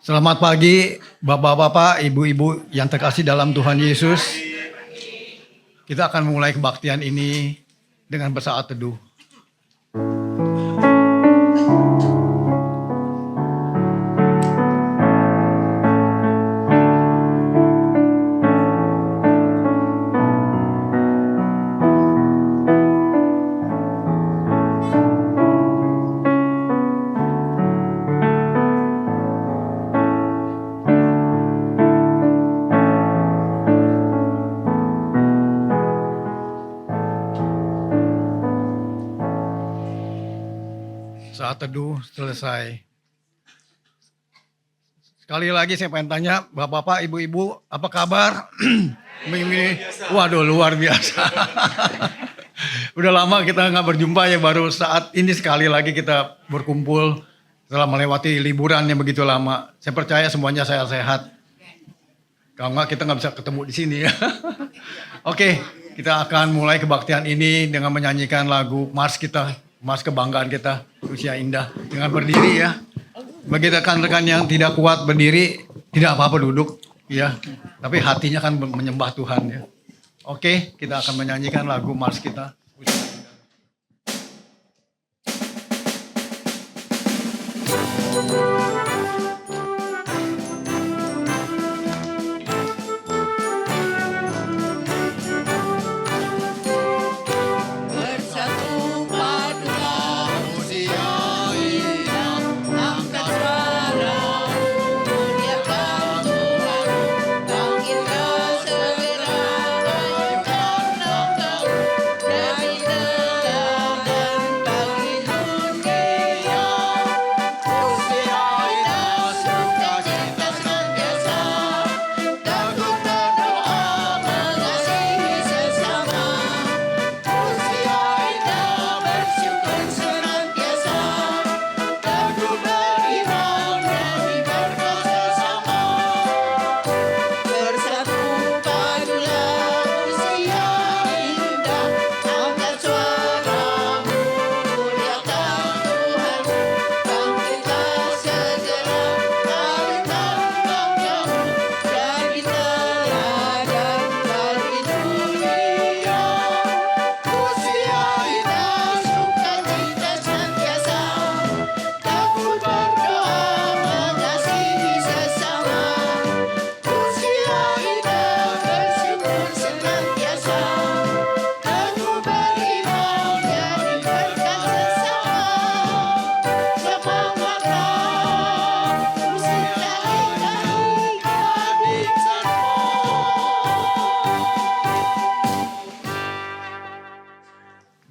Selamat pagi Bapak-bapak, Ibu-ibu yang terkasih dalam Tuhan Yesus. Kita akan memulai kebaktian ini dengan bersaat teduh. Saat teduh selesai. Sekali lagi saya pengen tanya, Bapak-bapak, Ibu-ibu, apa kabar? Waduh, luar biasa. Udah lama kita nggak berjumpa ya, baru saat ini sekali lagi kita berkumpul setelah melewati liburan yang begitu lama. Saya percaya semuanya sehat. Kalau nggak kita nggak bisa ketemu di sini ya. Oke, kita akan mulai kebaktian ini dengan menyanyikan lagu Mars kita, Mars kebanggaan kita, usia indah. Dengan berdiri ya. Bagi rekan-rekan yang tidak kuat berdiri, tidak apa-apa duduk ya. Tapi hatinya kan menyembah Tuhan ya. Oke, kita akan menyanyikan lagu Mars kita.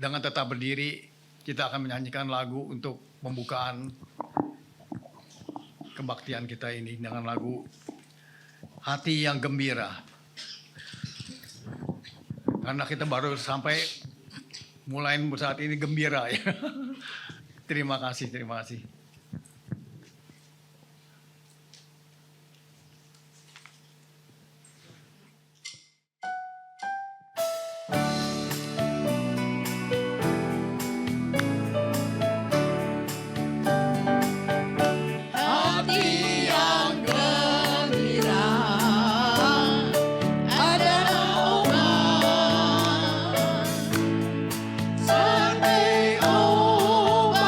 Dengan tetap berdiri, kita akan menyanyikan lagu untuk pembukaan kebaktian kita ini dengan lagu Hati yang Gembira. Karena kita baru sampai mulai saat ini gembira ya. Terima kasih, terima kasih. Seperti obat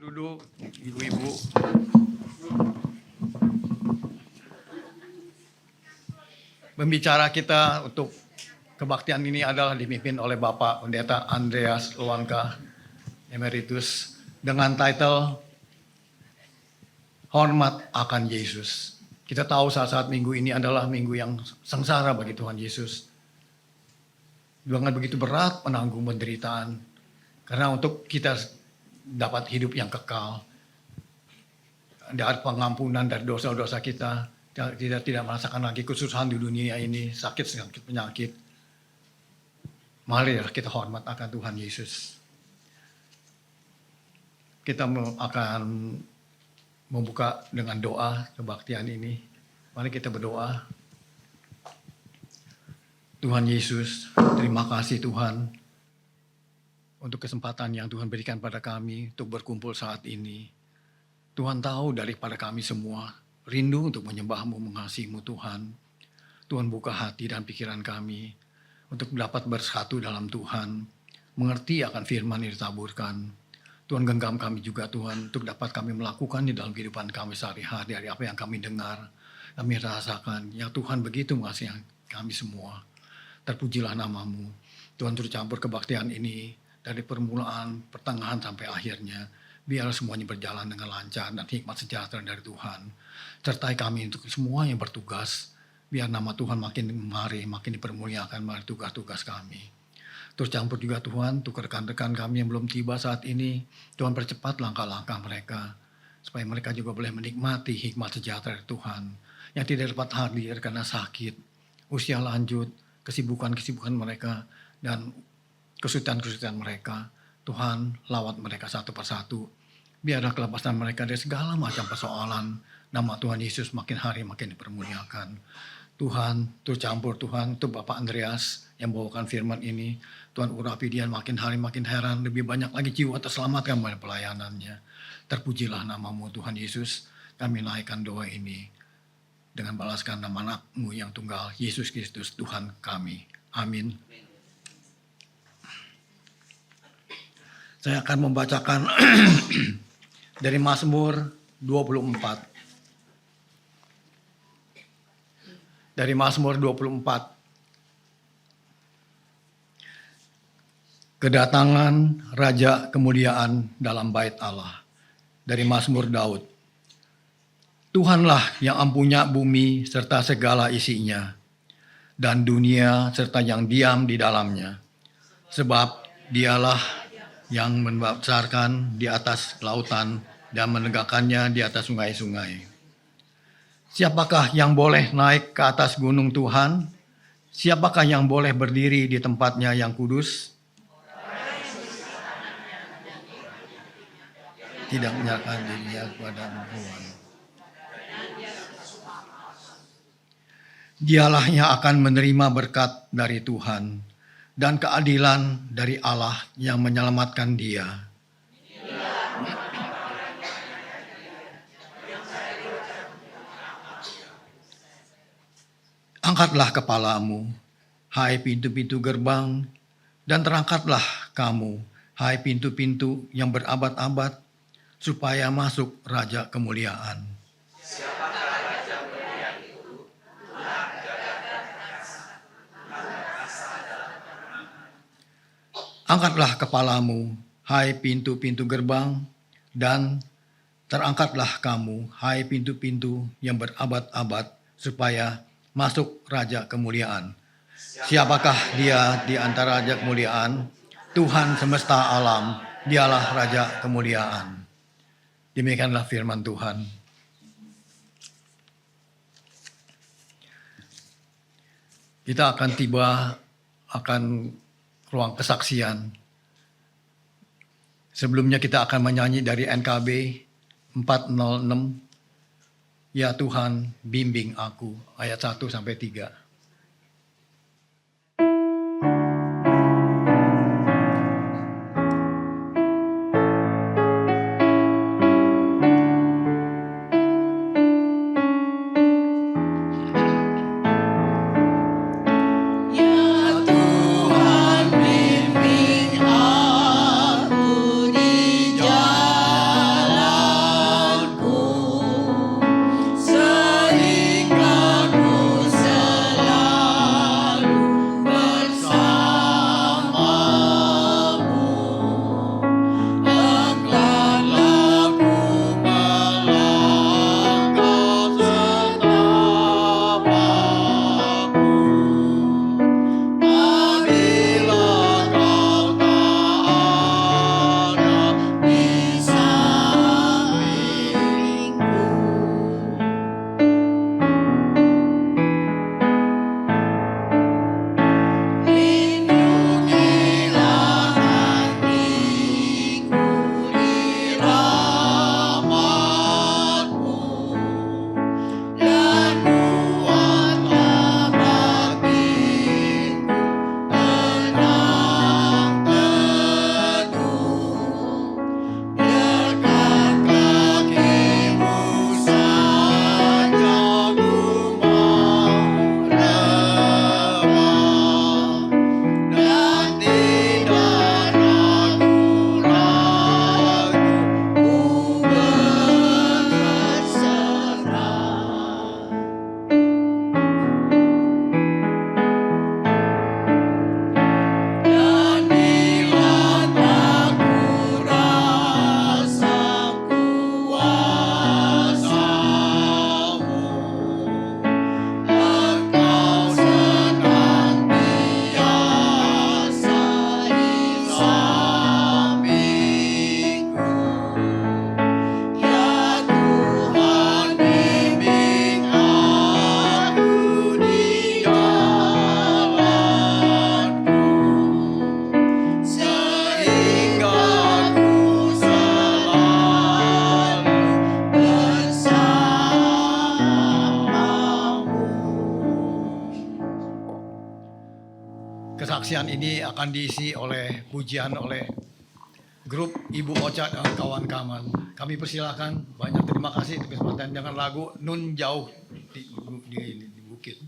Duduk, ibu-ibu. Pembicara kita untuk kebaktian ini adalah dipimpin oleh Bapak Pendeta Andreas Luanka Emeritus dengan title Hormat akan Yesus. Kita tahu saat-saat minggu ini adalah minggu yang sengsara bagi Tuhan Yesus. Dengan begitu berat menanggung penderitaan. Karena untuk kita dapat hidup yang kekal. Ada pengampunan dari dosa-dosa kita. Kita tidak merasakan lagi kesusahan di dunia ini, sakit penyakit. Mari kita hormat akan Tuhan Yesus. Kita akan membuka dengan doa kebaktian ini. Mari kita berdoa. Tuhan Yesus, terima kasih Tuhan untuk kesempatan yang Tuhan berikan pada kami untuk berkumpul saat ini. Tuhan tahu daripada kami semua rindu untuk menyembah-Mu, mengasihi-Mu Tuhan. Tuhan buka hati dan pikiran kami untuk dapat bersatu dalam Tuhan, mengerti akan firman yang ditaburkan. Tuhan genggam kami juga Tuhan untuk dapat kami melakukan di dalam kehidupan kami sehari-hari dari apa yang kami dengar, kami rasakan. Ya Tuhan begitu mengasihi kami semua. Terpujilah nama-Mu. Tuhan turut campur kebaktian ini dari permulaan, pertengahan sampai akhirnya. Biar semuanya berjalan dengan lancar dan hikmat sejahtera dari Tuhan. Sertai kami untuk semua yang bertugas. Biar nama Tuhan makin makin dipermuliakan melalui tugas-tugas kami. Terus campur juga Tuhan untuk rekan-rekan kami yang belum tiba saat ini. Tuhan percepat langkah-langkah mereka. Supaya mereka juga boleh menikmati hikmat sejahtera dari Tuhan. Yang tidak dapat hadir karena sakit, usia lanjut, kesibukan-kesibukan mereka, dan kesulitan-kesulitan mereka. Tuhan lawat mereka satu persatu. Biarlah kelepasan mereka dari segala macam persoalan. Nama Tuhan Yesus makin hari makin dipermuliakan. Tuhan, turut campur Tuhan untuk Bapak Andreas yang bawakan firman ini. Tuhan urapi dia makin hari makin heran. Lebih banyak lagi jiwa terselamatkan melalui pelayanannya. Terpujilah nama-Mu Tuhan Yesus. Kami naikkan doa ini dengan balaskan nama anak-Mu yang tunggal, Yesus Kristus Tuhan kami. Amin. Saya akan membacakan dari Mazmur 24. Dari Mazmur 24. Kedatangan Raja Kemuliaan dalam bait Allah. Dari Mazmur Daud. Tuhanlah yang empunya bumi serta segala isinya, dan dunia serta yang diam di dalamnya. Sebab dialah yang membesarkan di atas lautan dan menegakkannya di atas sungai-sungai. Siapakah yang boleh naik ke atas gunung Tuhan? Siapakah yang boleh berdiri di tempatnya yang kudus? Tidak menyerahkan dirinya kepada Tuhan. Dialah yang akan menerima berkat dari Tuhan dan keadilan dari Allah yang menyelamatkan dia. Angkatlah kepalamu, hai pintu-pintu gerbang, dan terangkatlah kamu, hai pintu-pintu yang berabad-abad, supaya masuk Raja Kemuliaan. Angkatlah kepalamu, hai pintu-pintu gerbang, dan terangkatlah kamu, hai pintu-pintu yang berabad-abad, supaya masuk Raja Kemuliaan. Siapakah dia di antara Raja Kemuliaan? Tuhan semesta alam, dialah Raja Kemuliaan. Demikianlah firman Tuhan. Kita akan tiba akan ruang kesaksian. Sebelumnya kita akan menyanyi dari NKB 406. Ya Tuhan, bimbing aku. Ayat 1 sampai 3. kesaksian ini akan diisi oleh pujian oleh grup Ibu Ocha dan kawan-kawan. Kami persilahkan. Banyak terima kasih atas kesempatan dengan lagu Nun Jauh di Bukit.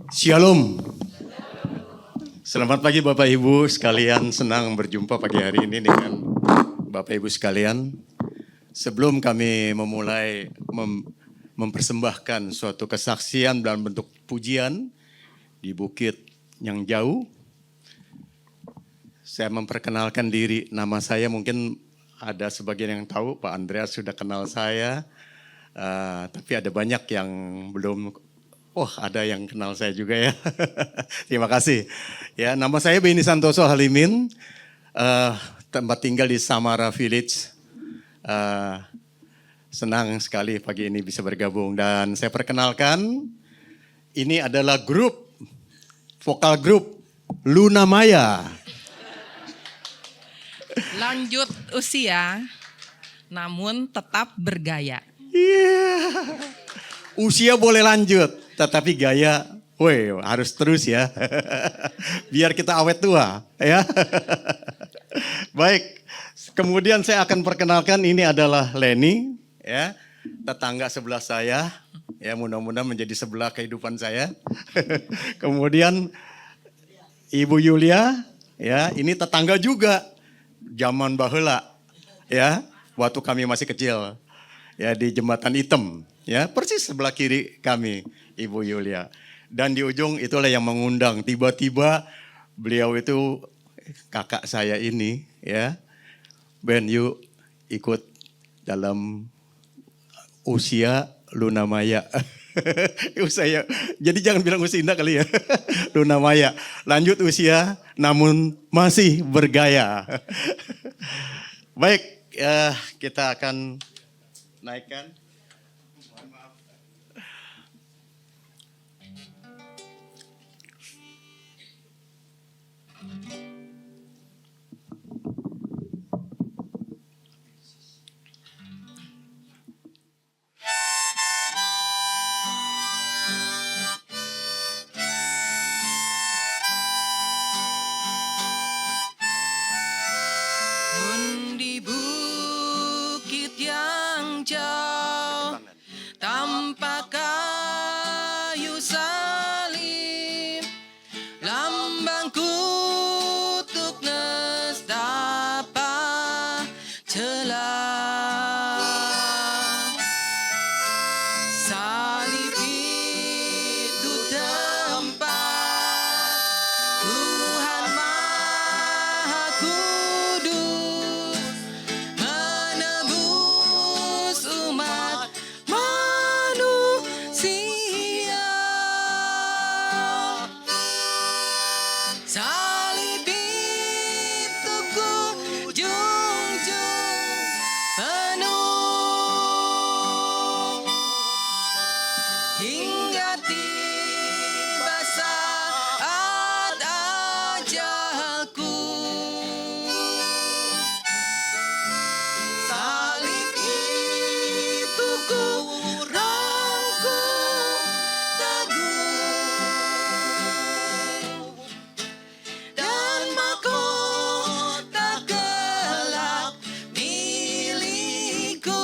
Shalom. Selamat pagi Bapak Ibu sekalian, senang berjumpa pagi hari ini dengan Bapak Ibu sekalian. Sebelum kami memulai mempersembahkan suatu kesaksian dalam bentuk pujian di bukit yang jauh, saya memperkenalkan diri. Nama saya mungkin ada sebagian yang tahu, Pak Andreas sudah kenal saya, tapi ada banyak yang belum. Oh, ada yang kenal saya juga ya. Terima kasih. Ya, nama saya Beni Santoso Halimin, tempat tinggal di Samara Village. Senang sekali pagi ini bisa bergabung dan saya perkenalkan, ini adalah vokal grup Luna Maya. Lanjut usia, namun tetap bergaya. Usia boleh lanjut, tetapi gaya, harus terus ya. Biar kita awet tua, ya. Baik, kemudian saya akan perkenalkan ini adalah Leni, ya, tetangga sebelah saya, ya mudah-mudahan menjadi sebelah kehidupan saya. Kemudian Ibu Yulia, ya ini tetangga juga, zaman baheula, ya, waktu kami masih kecil, ya di Jembatan Hitam. Ya, persis sebelah kiri kami, Ibu Yulia. Dan di ujung itulah yang mengundang. Tiba-tiba beliau itu kakak saya ini, ya. Ben, yuk ikut dalam usia Luna Maya. Usia, jadi jangan bilang usia indah kali ya. Luna Maya, lanjut usia namun masih bergaya. Baik, kita akan naikkan. Di bukit yang jauh tanpa kayu salib, lambang kutuk nestapa celah. Salib itu tempat Tuhan Maha Kudus menebus umat manusia. Salib itu ku junjung penuh hingga tiba saat ajalku. Salib itu ku rangkum teguh dan mahkota gelap milikku.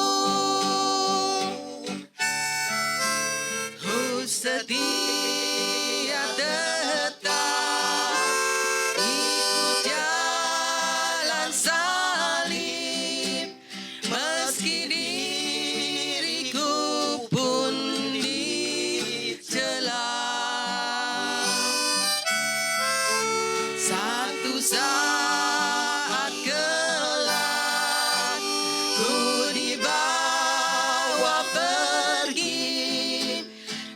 Setia tetap ikut jalan salib, meski diriku pun dicela. Satu saat kelak ku dibawa pergi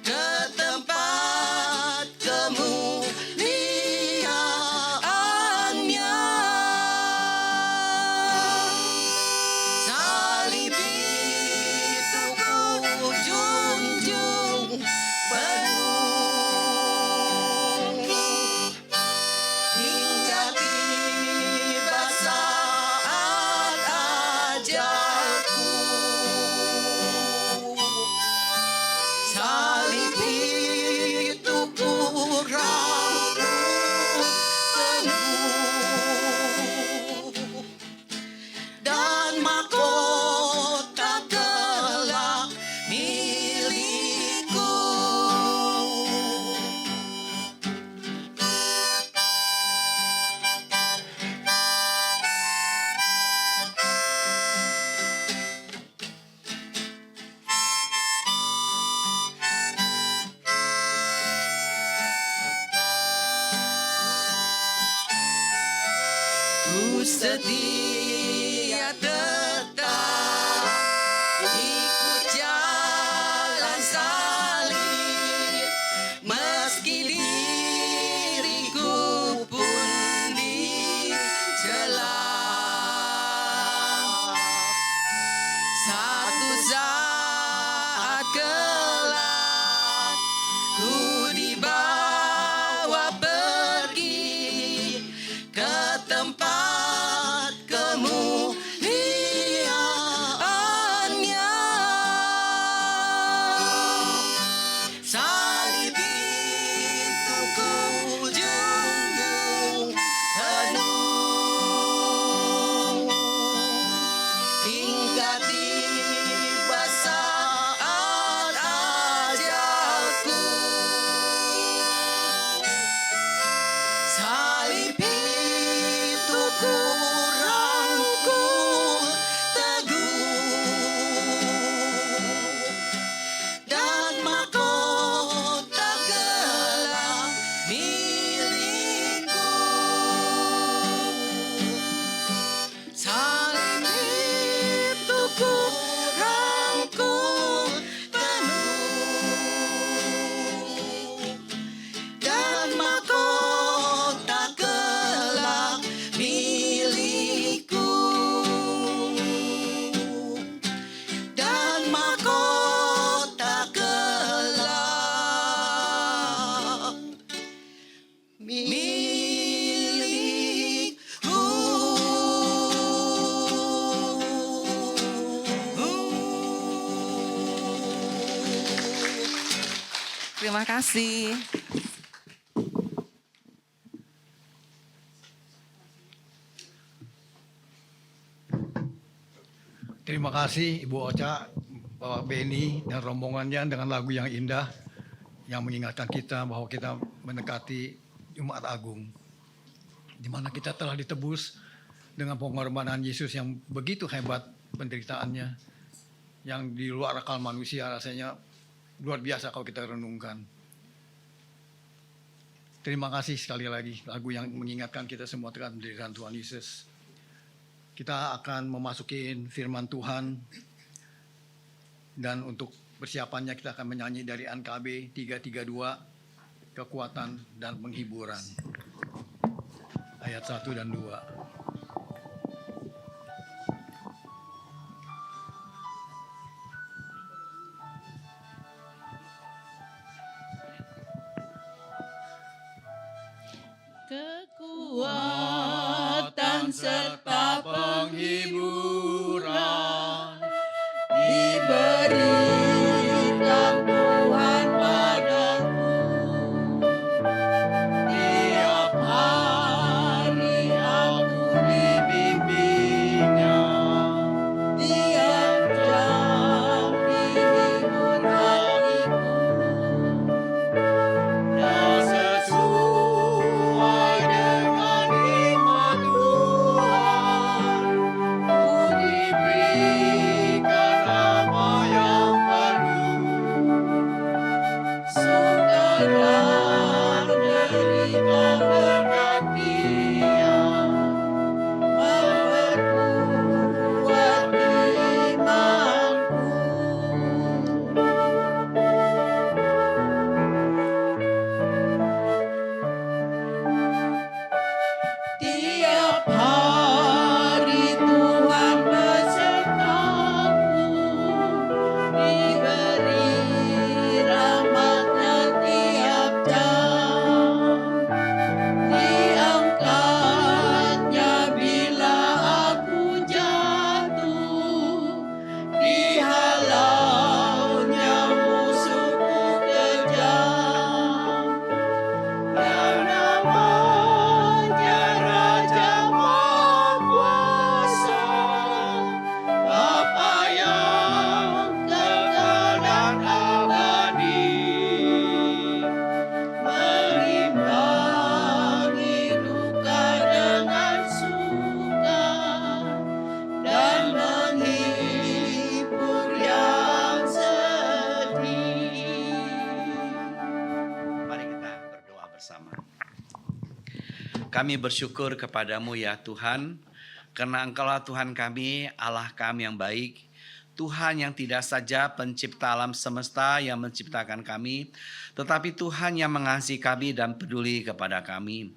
ke tempat kemuliaan salib itu ku rangkul teguh, dan mahkota kelak milikku. Ku setia tetap ikut jalan salib, meski diriku pun dicela. Satu saat kelak ku dibawa pergi ke tempat kemuliaannya. Salib itu ku junjung penuh hingga tiba saat ajalku. Salib itu ku rangkul teguh, dan mahkota gelap milikku. Salib itu ku rangkul penuh, dan mahkota kelak milikku, dan mahkota kelak milikku. Terima kasih. Terima kasih Ibu Ocha, Bapak Beni dan rombongannya dengan lagu yang indah yang mengingatkan kita bahwa kita mendekati Jumat Agung, di mana kita telah ditebus dengan pengorbanan Yesus yang begitu hebat penderitaannya, yang di luar akal manusia, rasanya luar biasa kalau kita renungkan. Terima kasih sekali lagi lagu yang mengingatkan kita semua terhadap penderitaan Tuhan Yesus. Kita akan memasuki firman Tuhan, dan untuk persiapannya kita akan menyanyi dari NKB 332, kekuatan dan penghiburan, ayat 1 dan 2. Kekuatan serta penghiburan diberikan Tuhan padaku. Tiap hari aku dibimbingnya, tiap jam dihibur hatiku. Dan sesuai dengan iman Tuhan, ku bersama-sama. Kami bersyukur kepadamu ya Tuhan, karena Engkaulah Tuhan kami, Allah kami yang baik, Tuhan yang tidak saja pencipta alam semesta yang menciptakan kami, tetapi Tuhan yang mengasihi kami dan peduli kepada kami.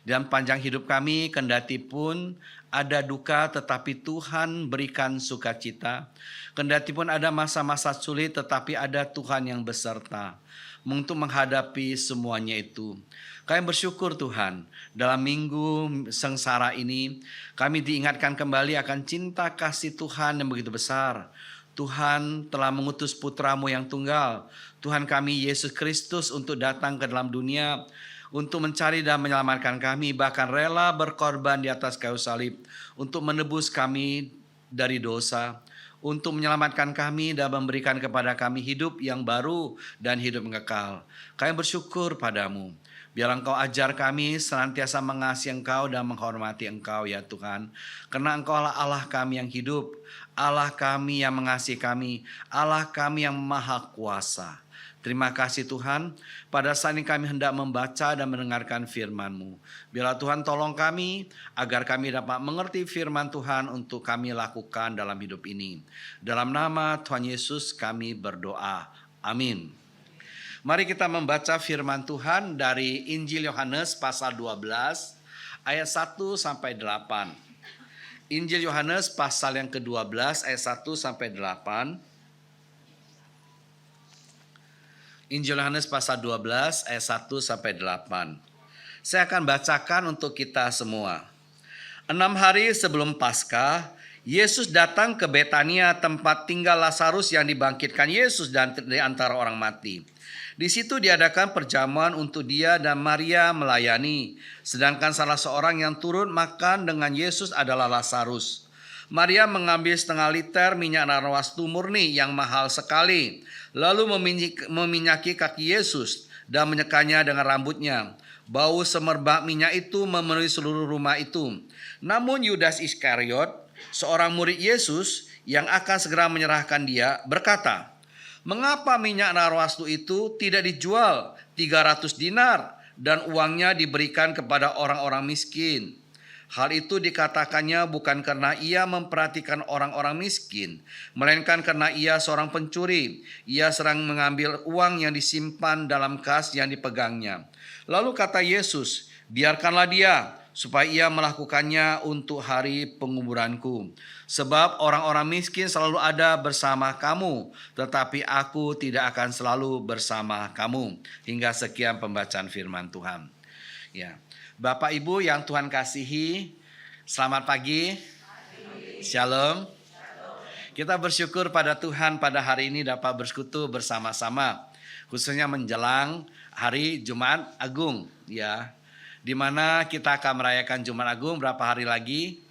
Dan panjang hidup kami, kendati pun ada duka, tetapi Tuhan berikan sukacita. Kendati pun ada masa-masa sulit, tetapi ada Tuhan yang beserta untuk menghadapi semuanya itu. Kami bersyukur Tuhan, dalam minggu sengsara ini kami diingatkan kembali akan cinta kasih Tuhan yang begitu besar. Tuhan telah mengutus putra-Mu yang tunggal, Tuhan kami Yesus Kristus untuk datang ke dalam dunia, untuk mencari dan menyelamatkan kami, bahkan rela berkorban di atas kayu salib untuk menebus kami dari dosa, untuk menyelamatkan kami dan memberikan kepada kami hidup yang baru dan hidup yang kekal. Kami bersyukur padamu. Biar Engkau ajar kami senantiasa mengasihi Engkau dan menghormati Engkau ya Tuhan. Karena Engkau adalah Allah kami yang hidup, Allah kami yang mengasihi kami, Allah kami yang maha kuasa. Terima kasih Tuhan, pada saat ini kami hendak membaca dan mendengarkan firman-Mu. Biarlah Tuhan tolong kami, agar kami dapat mengerti firman Tuhan untuk kami lakukan dalam hidup ini. Dalam nama Tuhan Yesus kami berdoa. Amin. Mari kita membaca firman Tuhan dari Injil Yohanes pasal 12 ayat 1 sampai 8. Injil Yohanes pasal yang ke-12 ayat 1 sampai 8. Injil Yohanes pasal 12 ayat 1 sampai 8. Saya akan bacakan untuk kita semua. 6 hari sebelum Paskah, Yesus datang ke Betania, tempat tinggal Lazarus yang dibangkitkan Yesus dari antara orang mati. Di situ diadakan perjamuan untuk dia dan Maria melayani. Sedangkan salah seorang yang turut makan dengan Yesus adalah Lazarus. Maria mengambil 0,5 liter minyak narwastu murni yang mahal sekali, lalu meminyaki kaki Yesus dan menyekanya dengan rambutnya. Bau semerbak minyak itu memenuhi seluruh rumah itu. Namun Yudas Iskariot, seorang murid Yesus yang akan segera menyerahkan dia, berkata, "Mengapa minyak narwastu itu tidak dijual 300 dinar dan uangnya diberikan kepada orang-orang miskin?" Hal itu dikatakannya bukan karena ia memperhatikan orang-orang miskin, melainkan karena ia seorang pencuri. Ia sering mengambil uang yang disimpan dalam kas yang dipegangnya. Lalu kata Yesus, "Biarkanlah dia, supaya ia melakukannya untuk hari penguburanku. Sebab orang-orang miskin selalu ada bersama kamu, tetapi aku tidak akan selalu bersama kamu." Hingga sekian pembacaan firman Tuhan. Ya. Bapak Ibu yang Tuhan kasihi, selamat pagi. Shalom. Kita bersyukur pada Tuhan pada hari ini dapat bersekutu bersama-sama, khususnya menjelang hari Jumat Agung, ya. Di mana kita akan merayakan Jumat Agung berapa hari lagi?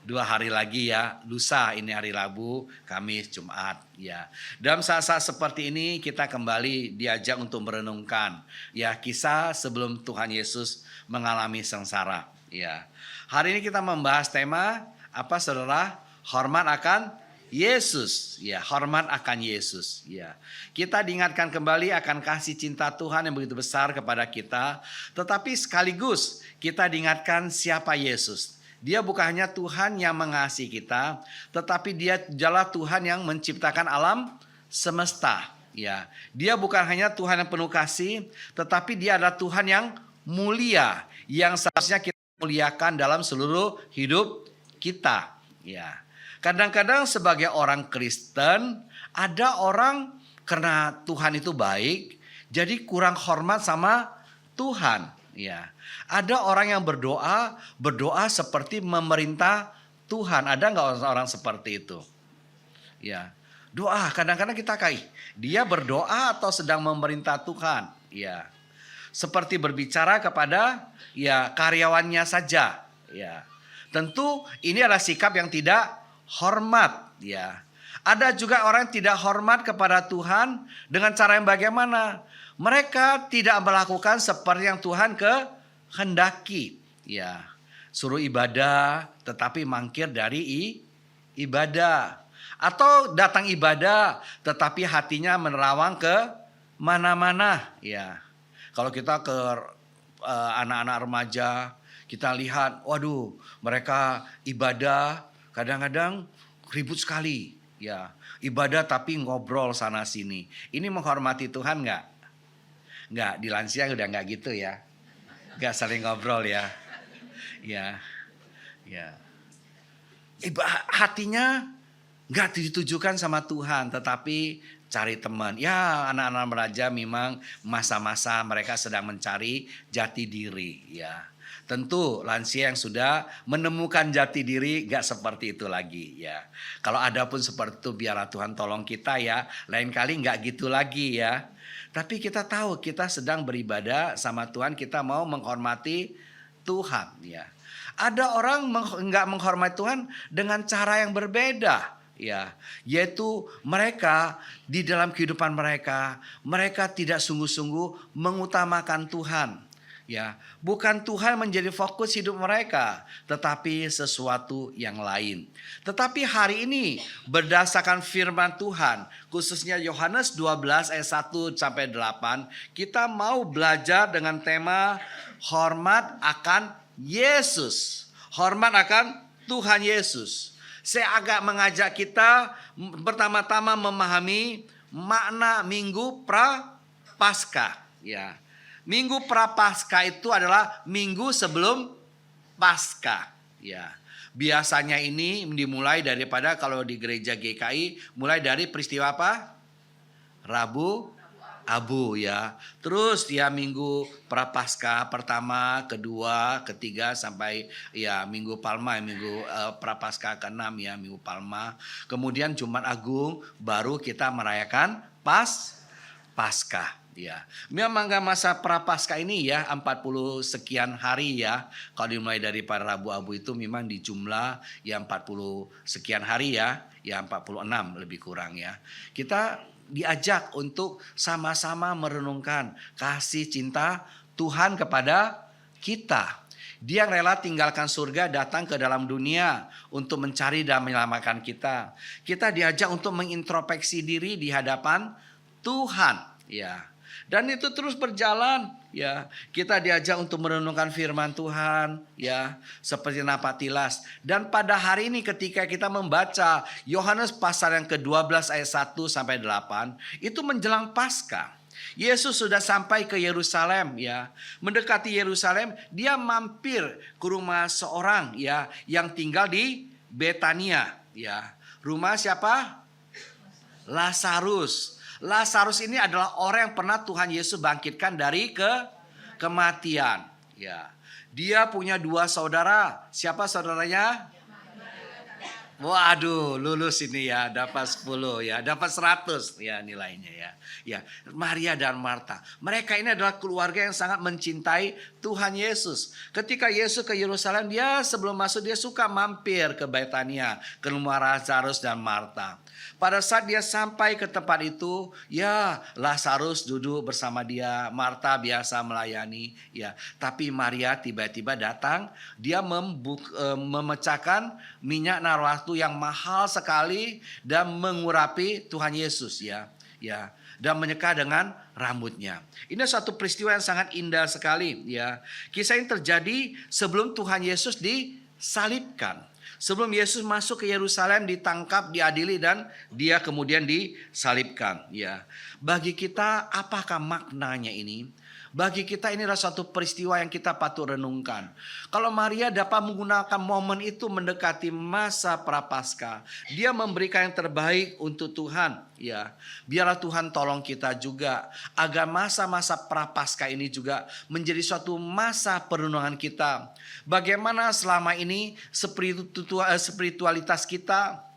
2 hari lagi ya, lusa ini hari Rabu, Kamis, Jumat ya. Dalam saat-saat seperti ini kita kembali diajak untuk merenungkan ya kisah sebelum Tuhan Yesus mengalami sengsara ya. Hari ini kita membahas tema apa Saudara? Hormat akan Yesus ya, hormat akan Yesus ya. Kita diingatkan kembali akan kasih cinta Tuhan yang begitu besar kepada kita, tetapi sekaligus kita diingatkan siapa Yesus. Dia bukan hanya Tuhan yang mengasihi kita, tetapi dia adalah Tuhan yang menciptakan alam semesta. Ya, dia bukan hanya Tuhan yang penuh kasih, tetapi dia adalah Tuhan yang mulia, yang seharusnya kita muliakan dalam seluruh hidup kita. Ya, kadang-kadang sebagai orang Kristen, ada orang karena Tuhan itu baik, jadi kurang hormat sama Tuhan. Ya, ada orang yang berdoa seperti memerintah Tuhan. Ada nggak orang seperti itu? Ya, doa kadang-kadang kita dia berdoa atau sedang memerintah Tuhan. Ya, seperti berbicara kepada ya karyawannya saja. Ya, tentu ini adalah sikap yang tidak hormat. Ya, ada juga orang yang tidak hormat kepada Tuhan dengan cara yang bagaimana? Mereka tidak melakukan seperti yang Tuhan kehendaki. Ya, suruh ibadah tetapi mangkir dari ibadah. Atau datang ibadah tetapi hatinya menerawang ke mana-mana. Ya. Kalau kita ke anak-anak remaja, kita lihat, waduh, mereka ibadah kadang-kadang ribut sekali, ya. Ibadah tapi ngobrol sana sini. Ini menghormati Tuhan nggak? Nggak, di lansia udah nggak gitu ya. Nggak saling ngobrol ya. Ya, ya. Hatinya nggak ditujukan sama Tuhan, tetapi cari teman. Ya, anak-anak remaja memang masa-masa mereka sedang mencari jati diri. Ya, tentu lansia yang sudah menemukan jati diri gak seperti itu lagi ya. Kalau ada pun seperti itu biarlah Tuhan tolong kita ya. Lain kali gak gitu lagi ya. Tapi kita tahu kita sedang beribadah sama Tuhan, kita mau menghormati Tuhan ya. Ada orang gak menghormati Tuhan dengan cara yang berbeda ya. Yaitu mereka di dalam kehidupan mereka tidak sungguh-sungguh mengutamakan Tuhan. Ya, bukan Tuhan menjadi fokus hidup mereka, tetapi sesuatu yang lain. Tetapi hari ini berdasarkan firman Tuhan, khususnya Yohanes 12 ayat 1 sampai 8, kita mau belajar dengan tema hormat akan Yesus. Hormat akan Tuhan Yesus. Saya agak mengajak kita pertama-tama memahami makna Minggu Prapaskah, ya. Minggu Prapaskah itu adalah minggu sebelum Paskah. Ya, biasanya ini dimulai daripada kalau di gereja GKI mulai dari peristiwa apa? Rabu Abu ya. Terus ya Minggu Prapaskah pertama, kedua, ketiga sampai ya Minggu Palma, Minggu Prapaskah ke-6 ya, Minggu Palma. Kemudian Jumat Agung baru kita merayakan Paskah. Ya, memang masa Prapaskah ini ya 40 sekian hari ya. Kalau dimulai dari pada Rabu Abu itu memang di jumlah ya 40 sekian hari ya 46 lebih kurang ya. Kita diajak untuk sama-sama merenungkan kasih cinta Tuhan kepada kita. Dia yang rela tinggalkan surga datang ke dalam dunia untuk mencari dan menyelamatkan kita. Kita diajak untuk mengintrospeksi diri di hadapan Tuhan ya. Dan itu terus berjalan ya. Kita diajak untuk merenungkan firman Tuhan ya, seperti Napatilas. Dan pada hari ini ketika kita membaca Yohanes pasal yang ke-12 ayat 1 sampai 8, itu menjelang Paskah. Yesus sudah sampai ke Yerusalem ya. Mendekati Yerusalem, dia mampir ke rumah seorang ya yang tinggal di Betania ya. Rumah siapa? Lazarus. Lazarus ini adalah orang yang pernah Tuhan Yesus bangkitkan dari kematian. Ya, dia punya 2 saudara. Siapa saudaranya? Waduh, lulus ini ya, dapat 10 ya, dapat 100 ya nilainya ya. Ya, Maria dan Marta. Mereka ini adalah keluarga yang sangat mencintai Tuhan Yesus. Ketika Yesus ke Yerusalem, dia sebelum masuk dia suka mampir ke Betania, ke rumah Lazarus dan Marta. Pada saat dia sampai ke tempat itu, ya Lazarus duduk bersama dia, Marta biasa melayani, ya. Tapi Maria tiba-tiba datang, dia memecahkan minyak narwastu yang mahal sekali dan mengurapi Tuhan Yesus, ya, ya. Dan menyeka dengan rambutnya. Ini satu peristiwa yang sangat indah sekali, ya. Kisah ini terjadi sebelum Tuhan Yesus disalibkan. Sebelum Yesus masuk ke Yerusalem, ditangkap, diadili, dan dia kemudian disalibkan. Ya, bagi kita apakah maknanya ini? Bagi kita ini adalah suatu peristiwa yang kita patut renungkan. Kalau Maria dapat menggunakan momen itu mendekati masa Prapaskah, dia memberikan yang terbaik untuk Tuhan. Ya, biarlah Tuhan tolong kita juga agar masa-masa Prapaskah ini juga menjadi suatu masa perenungan kita. Bagaimana selama ini spiritualitas kita?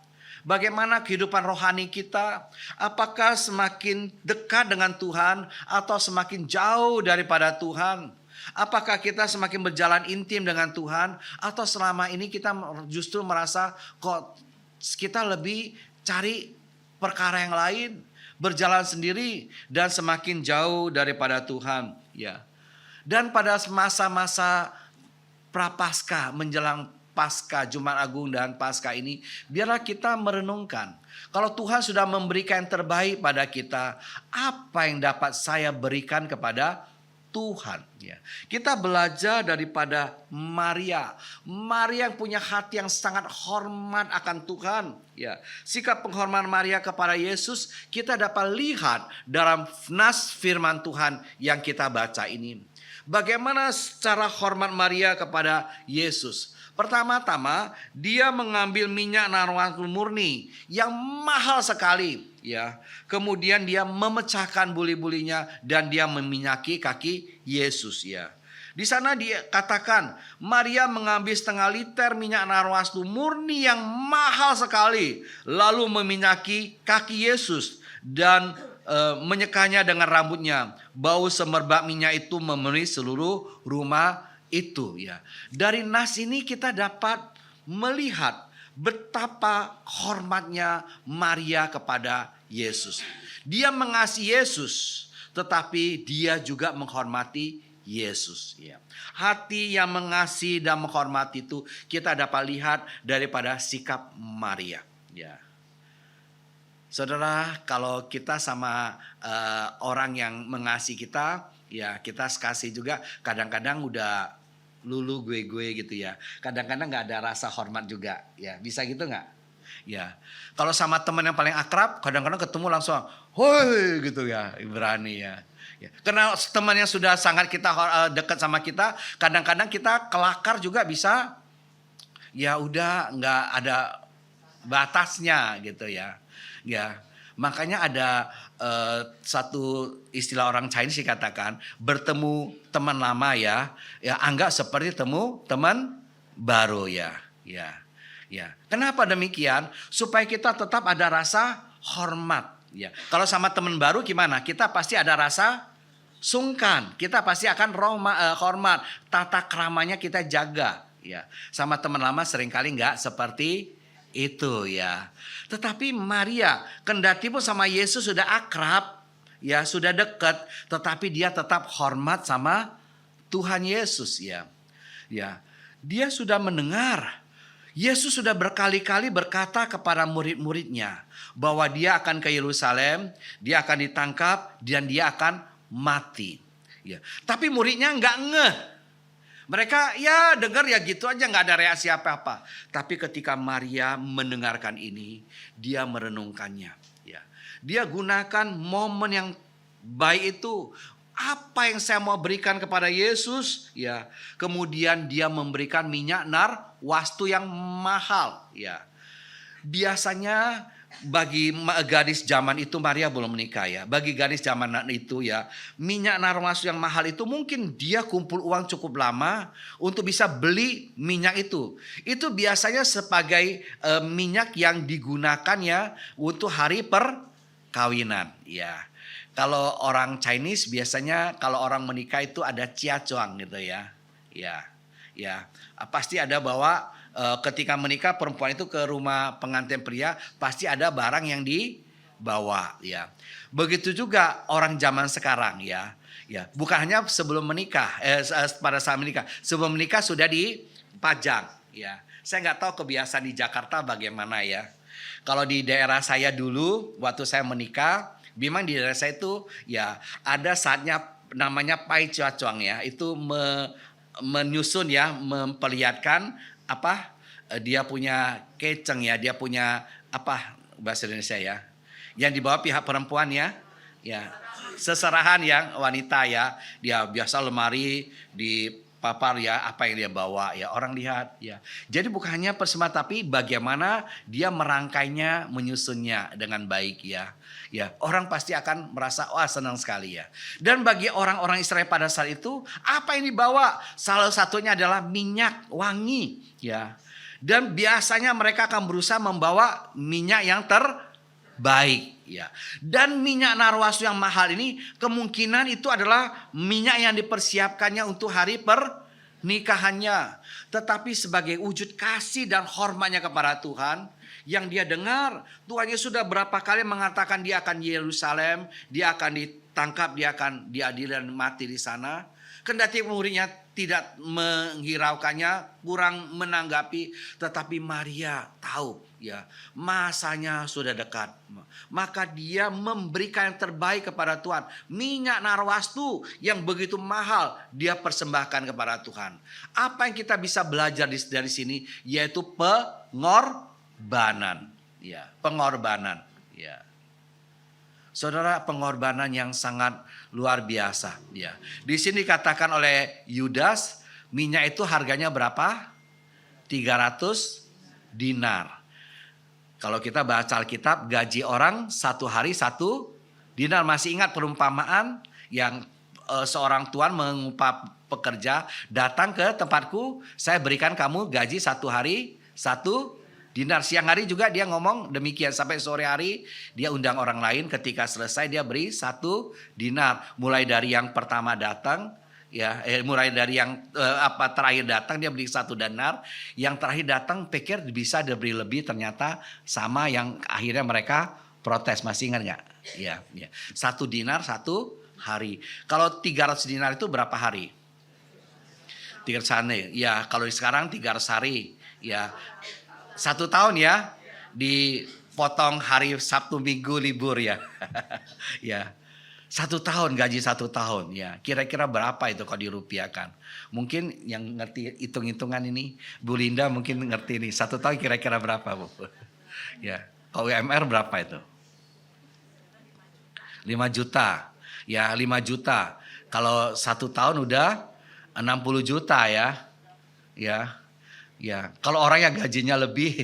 Bagaimana kehidupan rohani kita? Apakah semakin dekat dengan Tuhan atau semakin jauh daripada Tuhan? Apakah kita semakin berjalan intim dengan Tuhan atau selama ini kita justru merasa kok kita lebih cari perkara yang lain, berjalan sendiri dan semakin jauh daripada Tuhan, ya. Dan pada masa-masa Prapaskah menjelang Paskah, Jumat Agung dan Paskah ini, biarlah kita merenungkan. Kalau Tuhan sudah memberikan yang terbaik pada kita, apa yang dapat saya berikan kepada Tuhan. Ya. Kita belajar daripada Maria. Maria yang punya hati yang sangat hormat akan Tuhan. Ya. Sikap penghormatan Maria kepada Yesus kita dapat lihat dalam nas firman Tuhan yang kita baca ini. Bagaimana secara hormat Maria kepada Yesus? Pertama-tama dia mengambil minyak narwastu murni yang mahal sekali, ya. Kemudian dia memecahkan buli-bulinya dan dia meminyaki kaki Yesus, ya. Di sana dia katakan Maria mengambil setengah liter minyak narwastu murni yang mahal sekali, lalu meminyaki kaki Yesus dan menyekanya dengan rambutnya. Bau semerbak minyak itu memenuhi seluruh rumah itu, ya. Dari nas ini kita dapat melihat betapa hormatnya Maria kepada Yesus. Dia mengasihi Yesus, tetapi dia juga menghormati Yesus, ya. Hati yang mengasihi dan menghormati itu kita dapat lihat daripada sikap Maria, ya. Saudara, kalau kita sama orang yang mengasihi kita, ya kita kasih juga kadang-kadang udah lulu gue gitu ya. Kadang-kadang gak ada rasa hormat juga, ya. Bisa gitu gak? Ya. Kalau sama teman yang paling akrab, kadang-kadang ketemu langsung, hoi gitu ya, berani ya. Ya. Karena teman yang sudah sangat kita dekat sama kita, kadang-kadang kita kelakar juga bisa, ya udah nggak ada batasnya gitu ya. Ya, makanya ada satu istilah orang Chinese dikatakan bertemu teman lama ya anggap seperti temu teman baru ya. Kenapa demikian? Supaya kita tetap ada rasa hormat. Ya, kalau sama teman baru gimana? Kita pasti ada rasa sungkan. Kita pasti akan hormat. Tata keramanya kita jaga. Ya, sama teman lama seringkali nggak seperti itu ya. Tetapi Maria, kendati pun sama Yesus sudah akrab, ya sudah dekat, tetapi dia tetap hormat sama Tuhan Yesus ya. Ya, dia sudah mendengar. Yesus sudah berkali-kali berkata kepada murid-muridnya bahwa dia akan ke Yerusalem, dia akan ditangkap dan dia akan mati. Ya, tapi muridnya nggak ngeh. Mereka ya dengar ya gitu aja, nggak ada reaksi apa-apa. Tapi ketika Maria mendengarkan ini, dia merenungkannya. Ya, dia gunakan momen yang baik itu. Apa yang saya mau berikan kepada Yesus? Ya, kemudian dia memberikan minyak narwastu yang mahal. Ya, biasanya bagi gadis zaman itu, Maria belum menikah ya. Bagi gadis zaman itu ya, minyak narwastu yang mahal itu mungkin dia kumpul uang cukup lama untuk bisa beli minyak itu. Itu biasanya sebagai minyak yang digunakan ya untuk hari perkawinan ya. Kalau orang Chinese biasanya kalau orang menikah itu ada ciacuang gitu ya. Ya, pasti ada bawa ketika menikah perempuan itu ke rumah pengantin pria pasti ada barang yang dibawa ya. Begitu juga orang zaman sekarang ya. Ya, bukan hanya sebelum menikah pada saat menikah, sebelum menikah sudah dipajang ya. Saya nggak tahu kebiasaan di Jakarta bagaimana ya. Kalau di daerah saya dulu waktu saya menikah, memang di daerah saya itu ya ada saatnya namanya pai cuacuang ya. Itu menyusun ya, memperlihatkan apa dia punya keceng ya, dia punya apa bahasa Indonesia ya, yang dibawa pihak perempuan ya, seserahan yang wanita ya, dia biasa lemari di papar ya apa yang dia bawa ya, orang lihat ya. Jadi bukan hanya persembahan tapi bagaimana dia merangkainya, menyusunnya dengan baik ya. Ya, orang pasti akan merasa wah senang sekali ya. Dan bagi orang-orang Israel pada saat itu, apa yang dibawa? Salah satunya adalah minyak wangi ya. Dan biasanya mereka akan berusaha membawa minyak yang terbaik ya. Dan minyak narwastu yang mahal ini kemungkinan itu adalah minyak yang dipersiapkannya untuk hari pernikahannya. Tetapi sebagai wujud kasih dan hormatnya kepada Tuhan, yang dia dengar, Tuhan Yesus sudah berapa kali mengatakan dia akan di Yerusalem, dia akan ditangkap, dia akan diadili dan mati di sana. Kendati muridnya tidak menghiraukannya, kurang menanggapi, tetapi Maria tahu ya, masanya sudah dekat. Maka dia memberikan yang terbaik kepada Tuhan. Minyak narwastu yang begitu mahal dia persembahkan kepada Tuhan. Apa yang kita bisa belajar dari sini yaitu pengorbanan. Ya, pengorbanan. Ya. Saudara, pengorbanan yang sangat luar biasa. Ya. Di sini dikatakan oleh Yudas, minyak itu harganya berapa? 300 dinar. Kalau kita baca Alkitab, gaji orang satu hari 1 dinar. Masih ingat perumpamaan yang seorang tuan mengupah pekerja, datang ke tempatku, saya berikan kamu gaji 1 hari 1 dinar. Siang hari juga dia ngomong demikian. Sampai sore hari dia undang orang lain. Ketika selesai dia beri 1 dinar. Mulai dari yang pertama datang, ya, mulai dari yang terakhir datang dia beri 1 dinar. Yang terakhir datang pikir bisa diberi lebih, ternyata sama yang akhirnya mereka protes. Masih ingat nggak? Ya, ya. 1 dinar 1 hari. Kalau 300 dinar itu berapa hari? 300 hari. Ya, kalau sekarang 300 hari. Ya. 1 tahun ya, dipotong hari Sabtu Minggu libur ya. Ya. 1 tahun, gaji 1 tahun ya. Kira-kira berapa itu kalau dirupiahkan? Mungkin yang ngerti hitung-hitungan ini, Bu Linda mungkin ngerti nih. 1 tahun kira-kira berapa, Bu? Ya. Kalau UMR berapa itu? 5 juta. Ya, 5 juta. Kalau 1 tahun udah 60 juta ya. Ya. Ya, kalau orang yang gajinya lebih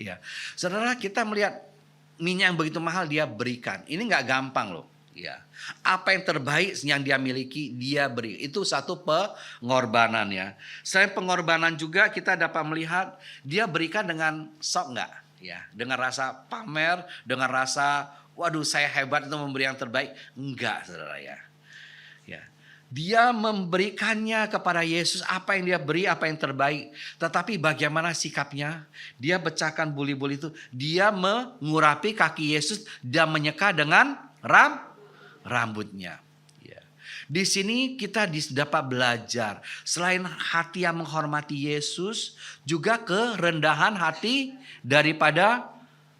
ya. Saudara, kita melihat minyak yang begitu mahal dia berikan. Ini nggak gampang loh. Ya. Apa yang terbaik yang dia miliki dia beri. Itu satu pengorbanan ya. Selain pengorbanan juga kita dapat melihat dia berikan dengan sok nggak? Ya, dengan rasa pamer, dengan rasa waduh saya hebat itu memberi yang terbaik. Enggak, saudara ya. Ya. Dia memberikannya kepada Yesus, apa yang dia beri, apa yang terbaik. Tetapi bagaimana sikapnya? Dia pecahkan buli-buli itu. Dia mengurapi kaki Yesus dan menyeka dengan rambutnya. Ya. Di sini kita dapat belajar. Selain hati yang menghormati Yesus, juga kerendahan hati daripada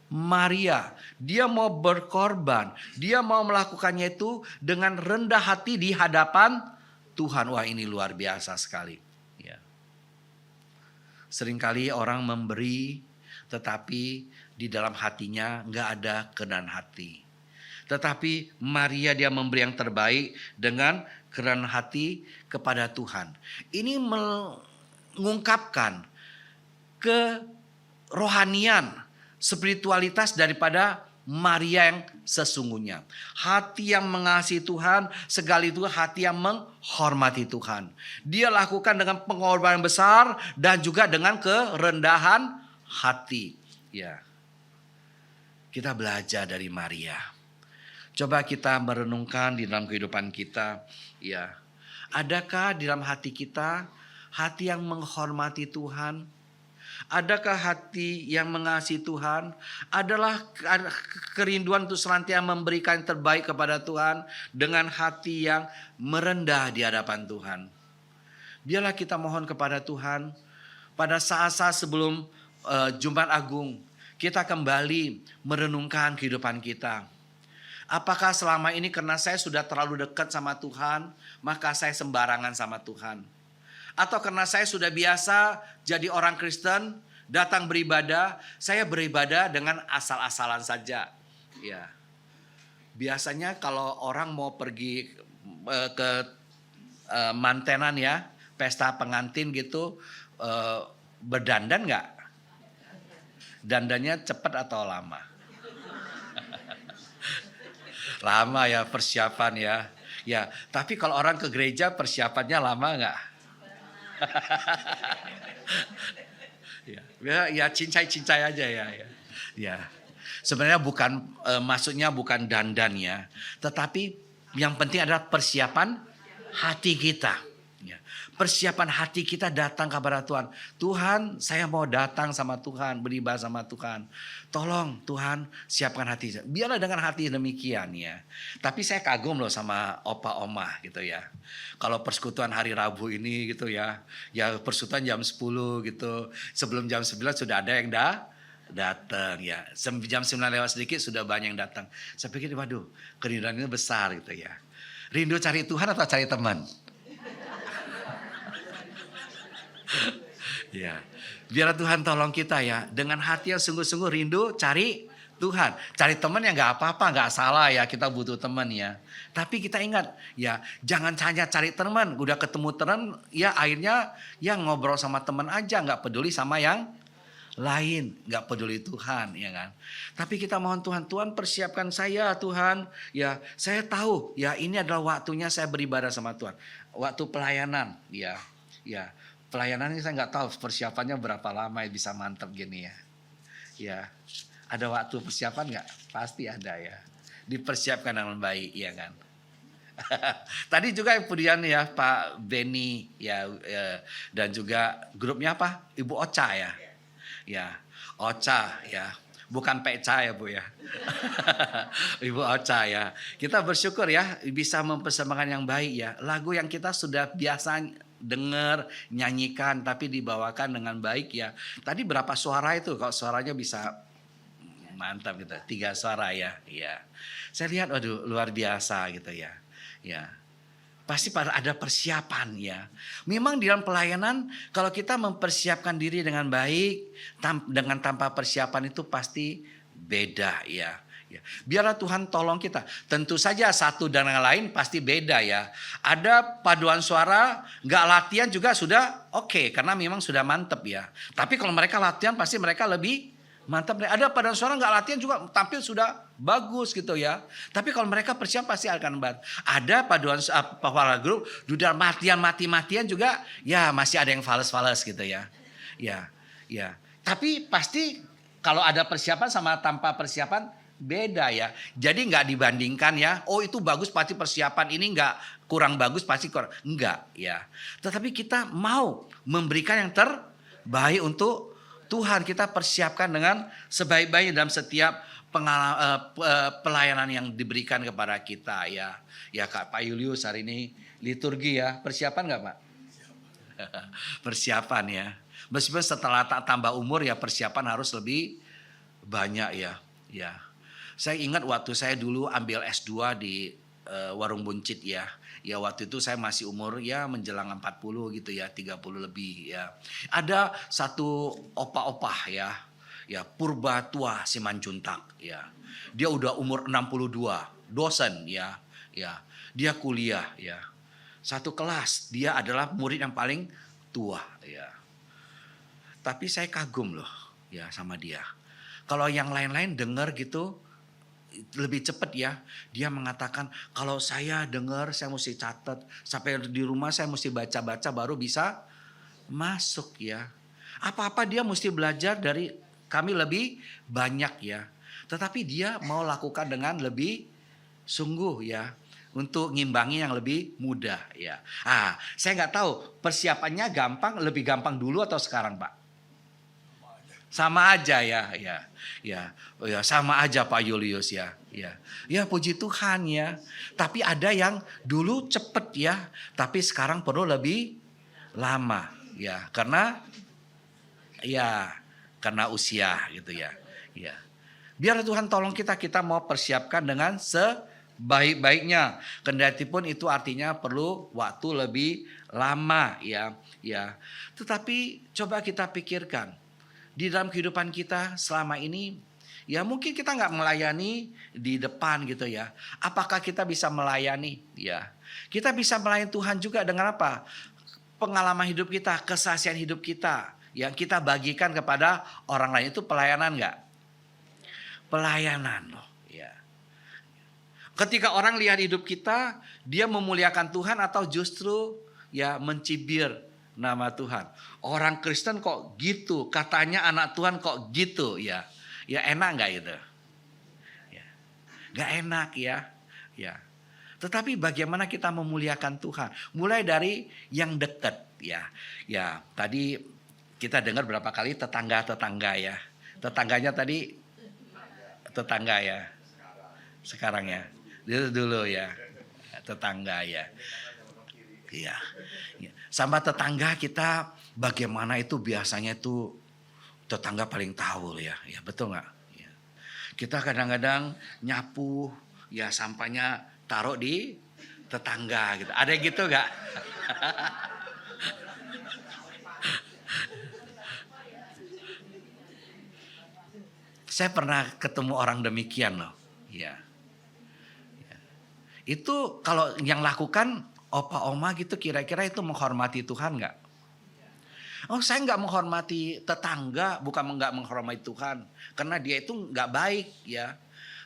Maria. Dia mau berkorban. Dia mau melakukannya itu dengan rendah hati di hadapan Tuhan. Wah, ini luar biasa sekali. Ya. Seringkali orang memberi tetapi di dalam hatinya nggak ada kerendahan hati. Tetapi Maria dia memberi yang terbaik dengan kerendahan hati kepada Tuhan. Ini mengungkapkan kerohanian, spiritualitas daripada Maria yang sesungguhnya. Hati yang mengasihi Tuhan, segala itu hati yang menghormati Tuhan. Dia lakukan dengan pengorbanan besar dan juga dengan kerendahan hati. Ya. Kita belajar dari Maria. Coba kita merenungkan di dalam kehidupan kita. Ya. Adakah di dalam hati kita hati yang menghormati Tuhan? Adakah hati yang mengasihi Tuhan? Adalah kerinduan untuk senantiasa memberikan yang terbaik kepada Tuhan dengan hati yang merendah di hadapan Tuhan. Biarlah kita mohon kepada Tuhan pada saat-saat sebelum Jumat Agung kita kembali merenungkan kehidupan kita. Apakah selama ini karena saya sudah terlalu dekat sama Tuhan, maka saya sembarangan sama Tuhan? Atau karena saya sudah biasa jadi orang Kristen, datang beribadah, saya beribadah dengan asal-asalan saja. Ya. Biasanya kalau orang mau pergi ke mantenan ya, pesta pengantin gitu, berdandan nggak? Dandannya cepat atau lama? Lama ya persiapan ya. Ya, tapi kalau orang ke gereja persiapannya lama nggak? Ya cincai-cincai aja ya. Ya. Sebenarnya bukan maksudnya bukan dandan ya, tetapi yang penting adalah persiapan hati kita. Ya. Persiapan hati kita datang kepada Tuhan. Tuhan, saya mau datang sama Tuhan, beribadah sama Tuhan. Tolong Tuhan siapkan hati. Biarlah dengan hati demikian ya. Tapi saya kagum loh sama opa oma gitu ya. Kalau persekutuan hari Rabu ini gitu ya. Ya persekutuan jam 10 gitu. Sebelum jam 9 sudah ada yang datang ya. Jam 9 lewat sedikit sudah banyak yang datang. Saya pikir waduh kerinduan ini besar gitu ya. Rindu cari Tuhan atau cari teman? Ya, biar Tuhan tolong kita ya. Dengan hati yang sungguh-sungguh rindu cari Tuhan. Cari teman ya nggak apa-apa, nggak salah ya. Kita butuh teman ya. Tapi kita ingat ya, jangan hanya cari teman. Udah ketemu teman, ya akhirnya ya ngobrol sama teman aja, nggak peduli sama yang lain, nggak peduli Tuhan, ya kan? Tapi kita mohon Tuhan, Tuhan persiapkan saya, Tuhan. Ya, saya tahu ya ini adalah waktunya saya beribadah sama Tuhan. Waktu pelayanan, ya. Pelayanan ini saya nggak tahu persiapannya berapa lama ya bisa mantap gini ya. Ya, ada waktu persiapan nggak? Pasti ada ya. Dipersiapkan dengan baik, ya kan? Tadi juga kemudian ya Pak Benny ya, dan juga grupnya apa? Ibu Ocha ya. Ya, Ocha ya. Bukan Peca ya Bu ya. Ibu Ocha ya. Kita bersyukur ya bisa mempersembahkan yang baik ya. Lagu yang kita sudah biasa dengar, nyanyikan tapi dibawakan dengan baik ya. Tadi berapa suara itu? Kalau suaranya bisa mantap gitu. 3 suara ya. Ya. Saya lihat waduh luar biasa gitu ya. Ya. Pasti ada persiapan ya. Memang di dalam pelayanan kalau kita mempersiapkan diri dengan baik, dengan tanpa persiapan itu pasti beda ya. Ya. Biarlah Tuhan tolong kita. Tentu saja satu dan yang lain pasti beda ya. Ada paduan suara, nggak latihan juga sudah oke, karena memang sudah mantep ya. Tapi kalau mereka latihan pasti mereka lebih mantap. Ada paduan suara nggak latihan juga tampil sudah bagus gitu ya. Tapi kalau mereka persiapan pasti akan banget. Ada paduan para grup sudah mati-matian juga ya masih ada yang fales-fales gitu ya. Ya. Tapi pasti kalau ada persiapan sama tanpa persiapan beda ya. Jadi nggak dibandingkan ya. Oh itu bagus pasti persiapan, ini nggak kurang bagus pasti kurang. Enggak ya. Tetapi kita mau memberikan yang terbaik untuk Tuhan. Kita persiapkan dengan sebaik-baiknya dalam setiap pelayanan yang diberikan kepada kita ya. Ya Pak Julius hari ini liturgi ya. Persiapan nggak Pak? Persiapan ya. Meskipun setelah tambah umur ya persiapan harus lebih banyak ya. Ya. Saya ingat waktu saya dulu ambil S2 di Warung Buncit ya. Ya waktu itu saya masih umur ya menjelang 40 gitu ya, 30 lebih ya. Ada satu opa-opa ya. Ya purba tua Simanjuntak ya. Dia udah umur 62, dosen ya. Ya, dia kuliah ya. Satu kelas, dia adalah murid yang paling tua ya. Tapi saya kagum loh ya sama dia. Kalau yang lain-lain dengar gitu lebih cepat ya. Dia mengatakan kalau saya dengar saya mesti catat. Sampai di rumah saya mesti baca-baca baru bisa masuk ya. Apa-apa dia mesti belajar dari kami lebih banyak ya. Tetapi dia mau lakukan dengan lebih sungguh ya. Untuk ngimbangi yang lebih mudah ya. Saya nggak tahu persiapannya lebih gampang dulu atau sekarang Pak? Sama aja ya. Ya, sama aja Pak Julius ya. Ya puji Tuhan ya. Tapi ada yang dulu cepet ya, tapi sekarang perlu lebih lama ya. Karena usia gitu ya. Ya. Biar Tuhan tolong kita mau persiapkan dengan sebaik-baiknya. Kendati pun itu artinya perlu waktu lebih lama ya. Tetapi coba kita pikirkan di dalam kehidupan kita selama ini, ya mungkin kita nggak melayani di depan gitu ya. Apakah kita bisa melayani? Ya, kita bisa melayani Tuhan juga dengan apa? Pengalaman hidup kita, kesaksian hidup kita yang kita bagikan kepada orang lain, itu pelayanan nggak? Pelayanan loh. Ya. Ketika orang lihat hidup kita, dia memuliakan Tuhan atau justru ya mencibir nama Tuhan. Orang Kristen kok gitu, katanya anak Tuhan kok gitu ya. Ya enak nggak itu? Ya. Nggak enak ya. Tetapi bagaimana kita memuliakan Tuhan? Mulai dari yang dekat ya. Ya, tadi kita dengar berapa kali tetangga-tetangga ya. Tetangganya tadi tetangga ya. Sekarang ya. Dulu ya. Tetangga ya. Iya. Ya. Sama tetangga kita bagaimana itu biasanya itu tetangga paling tahu ya. Ya betul nggak? Ya. Kita kadang-kadang nyapu ya sampahnya taruh di tetangga gitu. Ada yang gitu nggak? Saya pernah ketemu orang demikian loh. Ya. Ya. Itu kalau yang lakukan opa oma gitu kira-kira itu menghormati Tuhan nggak? Oh saya nggak menghormati tetangga, bukan nggak menghormati Tuhan. Karena dia itu nggak baik ya.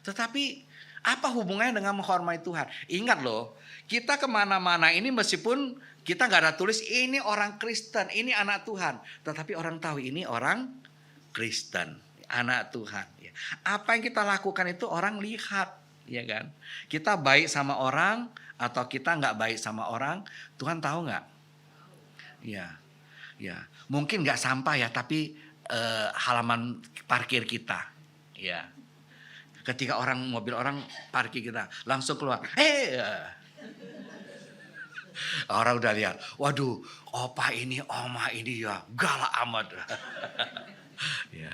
Tetapi apa hubungannya dengan menghormati Tuhan? Ingat loh, kita kemana-mana ini meskipun kita nggak ada tulis ini orang Kristen, ini anak Tuhan. Tetapi orang tahu ini orang Kristen, anak Tuhan. Ya. Apa yang kita lakukan itu orang lihat, ya kan? Kita baik sama orang atau kita nggak baik sama orang, Tuhan tahu nggak? Ya, ya. Mungkin nggak sampah ya, tapi halaman parkir kita, ya. Ketika mobil orang parkir kita langsung keluar. Orang udah lihat. Waduh, opa ini, oma ini ya galak amat. Ya.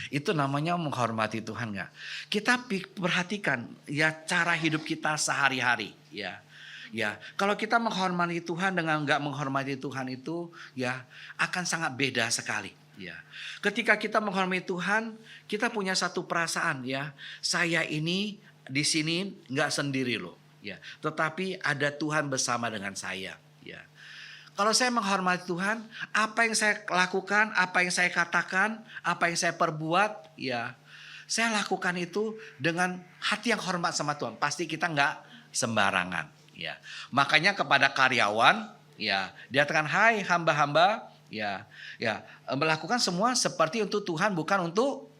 Itu namanya menghormati Tuhan nggak? Kita perhatikan ya cara hidup kita sehari-hari. Ya. Ya, kalau kita menghormati Tuhan dengan nggak menghormati Tuhan itu ya akan sangat beda sekali. Ya, ketika kita menghormati Tuhan, kita punya satu perasaan ya, saya ini di sini nggak sendiri loh, ya, tetapi ada Tuhan bersama dengan saya. Ya, kalau saya menghormati Tuhan, apa yang saya lakukan, apa yang saya katakan, apa yang saya perbuat, ya, saya lakukan itu dengan hati yang hormat sama Tuhan. Pasti kita nggak sembarangan. Ya, makanya kepada karyawan, ya, dia katakan, hai hamba-hamba. Ya, ya, melakukan semua seperti untuk Tuhan bukan untuk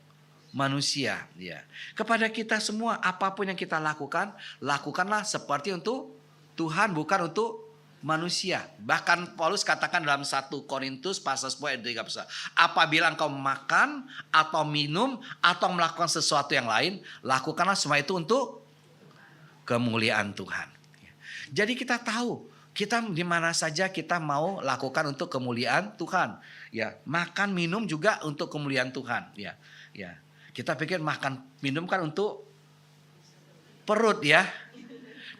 manusia. Ya, kepada kita semua apapun yang kita lakukan, lakukanlah seperti untuk Tuhan bukan untuk manusia. Bahkan Paulus katakan dalam 1 Korintus pasal 10 ayat 13, apabila engkau makan atau minum atau melakukan sesuatu yang lain, lakukanlah semua itu untuk kemuliaan Tuhan. Ya. Jadi kita tahu kita di mana saja kita mau lakukan untuk kemuliaan Tuhan. Ya, makan minum juga untuk kemuliaan Tuhan. Ya, ya. Kita pikir makan minum kan untuk perut ya.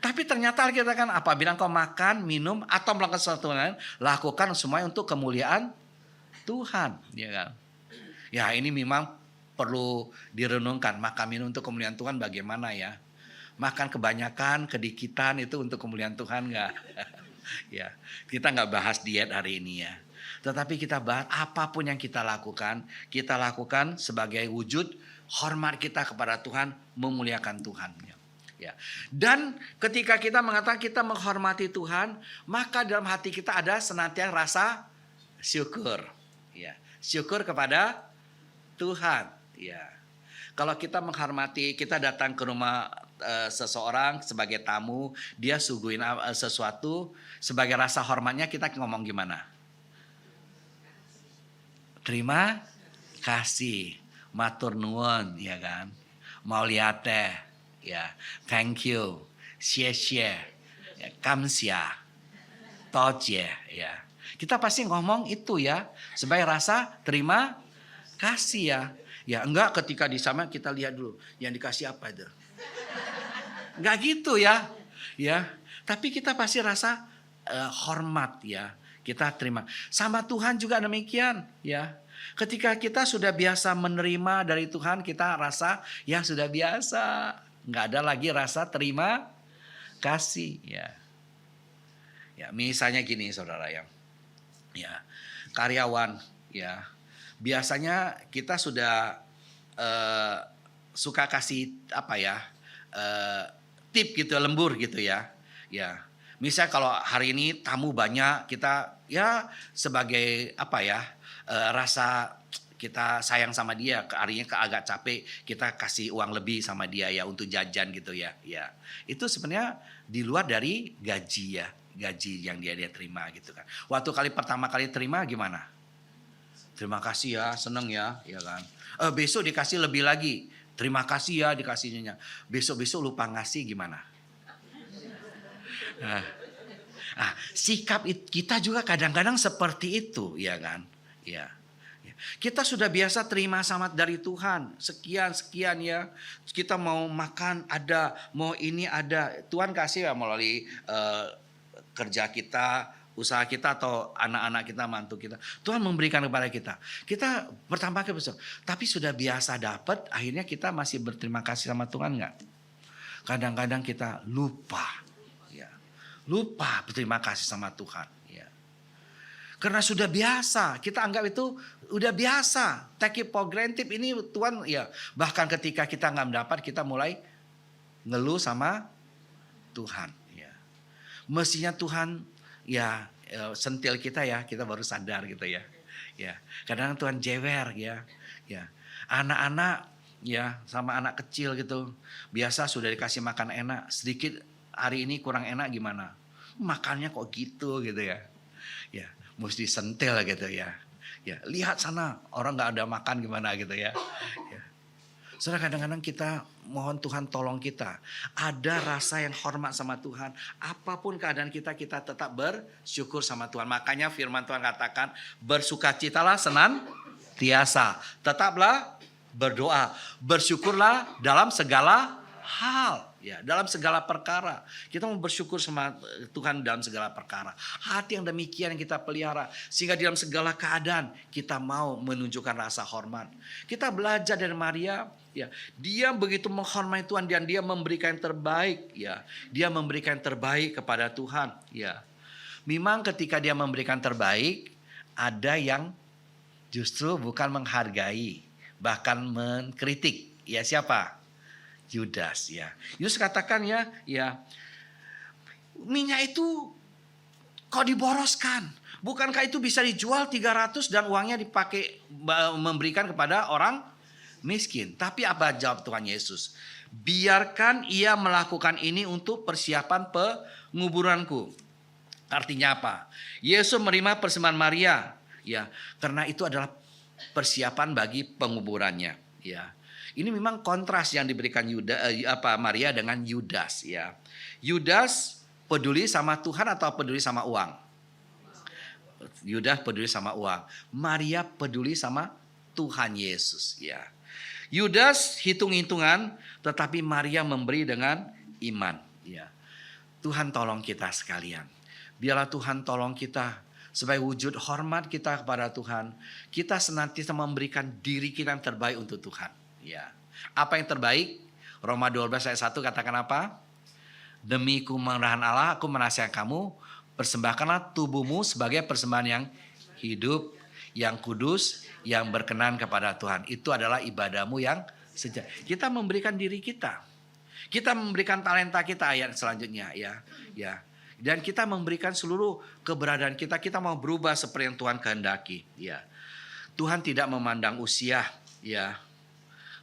Tapi ternyata kita kan apabila engkau makan, minum atau melakukan sesuatu lain, lakukan semuanya untuk kemuliaan Tuhan, ya kan? Ya, ini memang perlu direnungkan, makan minum untuk kemuliaan Tuhan bagaimana ya? Makan kebanyakan, kedikitan itu untuk kemuliaan Tuhan enggak? Ya, kita nggak bahas diet hari ini ya. Tetapi kita bahas apapun yang kita lakukan sebagai wujud hormat kita kepada Tuhan, memuliakan Tuhan. Ya. Dan ketika kita mengatakan kita menghormati Tuhan, maka dalam hati kita ada senantiasa rasa syukur. Ya, syukur kepada Tuhan. Ya. Kalau kita menghormati, kita datang ke rumah seseorang sebagai tamu, dia suguhin sesuatu, sebagai rasa hormatnya kita ngomong gimana? Terima kasih, matur nuwun, ya kan? Mauliate, ya, thank you, xie xie, ya, kamsia, toje, ya. Kita pasti ngomong itu ya, sebagai rasa terima kasih ya. Ya enggak ketika di sana kita lihat dulu, yang dikasih apa itu? Enggak gitu ya. Ya, tapi kita pasti rasa hormat ya. Kita terima. Sama Tuhan juga demikian ya. Ketika kita sudah biasa menerima dari Tuhan, kita rasa ya sudah biasa. Enggak ada lagi rasa terima kasih ya. Ya, misalnya gini saudara ya. Ya, karyawan ya. Biasanya kita sudah suka kasih apa ya? Tip gitu, lembur gitu ya. Ya. Misal kalau hari ini tamu banyak, kita ya sebagai apa ya? Rasa kita sayang sama dia, harinya agak capek, kita kasih uang lebih sama dia ya untuk jajan gitu ya. Ya, itu sebenarnya di luar dari gaji ya, gaji yang dia terima gitu kan. Waktu pertama kali terima gimana? Terima kasih ya, seneng ya kan. Besok dikasih lebih lagi, terima kasih ya dikasihnya. Besok lupa ngasih gimana? Sikap kita juga kadang-kadang seperti itu, ya kan? Ya. Kita sudah biasa terima sama dari Tuhan, sekian ya. Kita mau makan ada, mau ini ada. Tuhan kasih ya melalui kerja kita, usaha kita atau anak-anak kita, mantu kita. Tuhan memberikan kepada kita. Kita pertama kali besok, tapi sudah biasa dapat, akhirnya kita masih berterima kasih sama Tuhan enggak? Kadang-kadang kita lupa. Lupa berterima kasih sama Tuhan. Ya. Karena sudah biasa, kita anggap itu udah biasa. Take it for granted ini Tuhan ya. Bahkan ketika kita nggak mendapat, kita mulai ngeluh sama Tuhan. Ya. Mestinya Tuhan ya sentil kita ya, kita baru sadar gitu ya. Ya. Kadang Tuhan jewer ya. Ya. Anak-anak ya sama anak kecil gitu. Biasa sudah dikasih makan enak, sedikit hari ini kurang enak gimana? Makannya kok gitu ya. Ya, mesti sentil gitu ya. Ya, lihat sana orang nggak ada makan gimana gitu ya. Ya. Saudara, kadang-kadang kita mohon Tuhan tolong kita. Ada rasa yang hormat sama Tuhan. Apapun keadaan kita tetap bersyukur sama Tuhan. Makanya firman Tuhan katakan bersukacitalah senantiasa. Tetaplah berdoa. Bersyukurlah dalam segala hal. Ya, dalam segala perkara. Kita mau bersyukur sama Tuhan dalam segala perkara. Hati yang demikian yang kita pelihara. Sehingga dalam segala keadaan kita mau menunjukkan rasa hormat. Kita belajar dari Maria. Ya, dia begitu menghormati Tuhan dan dia memberikan yang terbaik. Ya, dia memberikan yang terbaik kepada Tuhan. Ya, memang ketika dia memberikan terbaik, ada yang justru bukan menghargai, bahkan mengkritik. Ya, siapa? Yudas ya. Yudas katakan ya minyak itu kok diboroskan? Bukankah itu bisa dijual 300 dan uangnya dipakai memberikan kepada orang miskin? Tapi apa jawab Tuhan Yesus? Biarkan ia melakukan ini untuk persiapan penguburanku. Artinya apa? Yesus menerima persembahan Maria ya, karena itu adalah persiapan bagi penguburannya ya. Ini memang kontras yang diberikan Maria dengan Yudas ya. Yudas peduli sama Tuhan atau peduli sama uang? Yudas peduli sama uang. Maria peduli sama Tuhan Yesus ya. Yudas hitung-hitungan, tetapi Maria memberi dengan iman ya. Tuhan tolong kita sekalian. Biarlah Tuhan tolong kita sebagai wujud hormat kita kepada Tuhan. Kita senantiasa memberikan diri kita yang terbaik untuk Tuhan. Ya. Apa yang terbaik? Roma 12 ayat 1 katakan apa? Demi kemurahan Allah aku menasihatkan kamu, persembahkanlah tubuhmu sebagai persembahan yang hidup, yang kudus, yang berkenan kepada Tuhan. Itu adalah ibadahmu yang sejati. Kita memberikan diri kita. Kita memberikan talenta kita ayat selanjutnya ya. Ya. Dan kita memberikan seluruh keberadaan kita. Kita mau berubah seperti yang Tuhan kehendaki ya. Tuhan tidak memandang usia ya.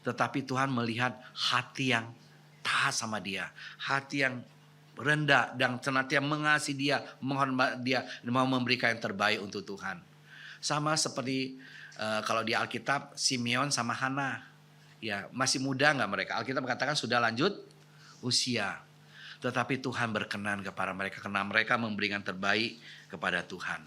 Tetapi Tuhan melihat hati yang taat sama dia. Hati yang rendah dan senantiasa mengasihi dia, menghormat dia, mau memberikan yang terbaik untuk Tuhan. Sama seperti kalau di Alkitab Simeon sama Hana. Ya, masih muda enggak mereka? Alkitab mengatakan sudah lanjut usia. Tetapi Tuhan berkenan kepada mereka karena mereka memberikan terbaik kepada Tuhan.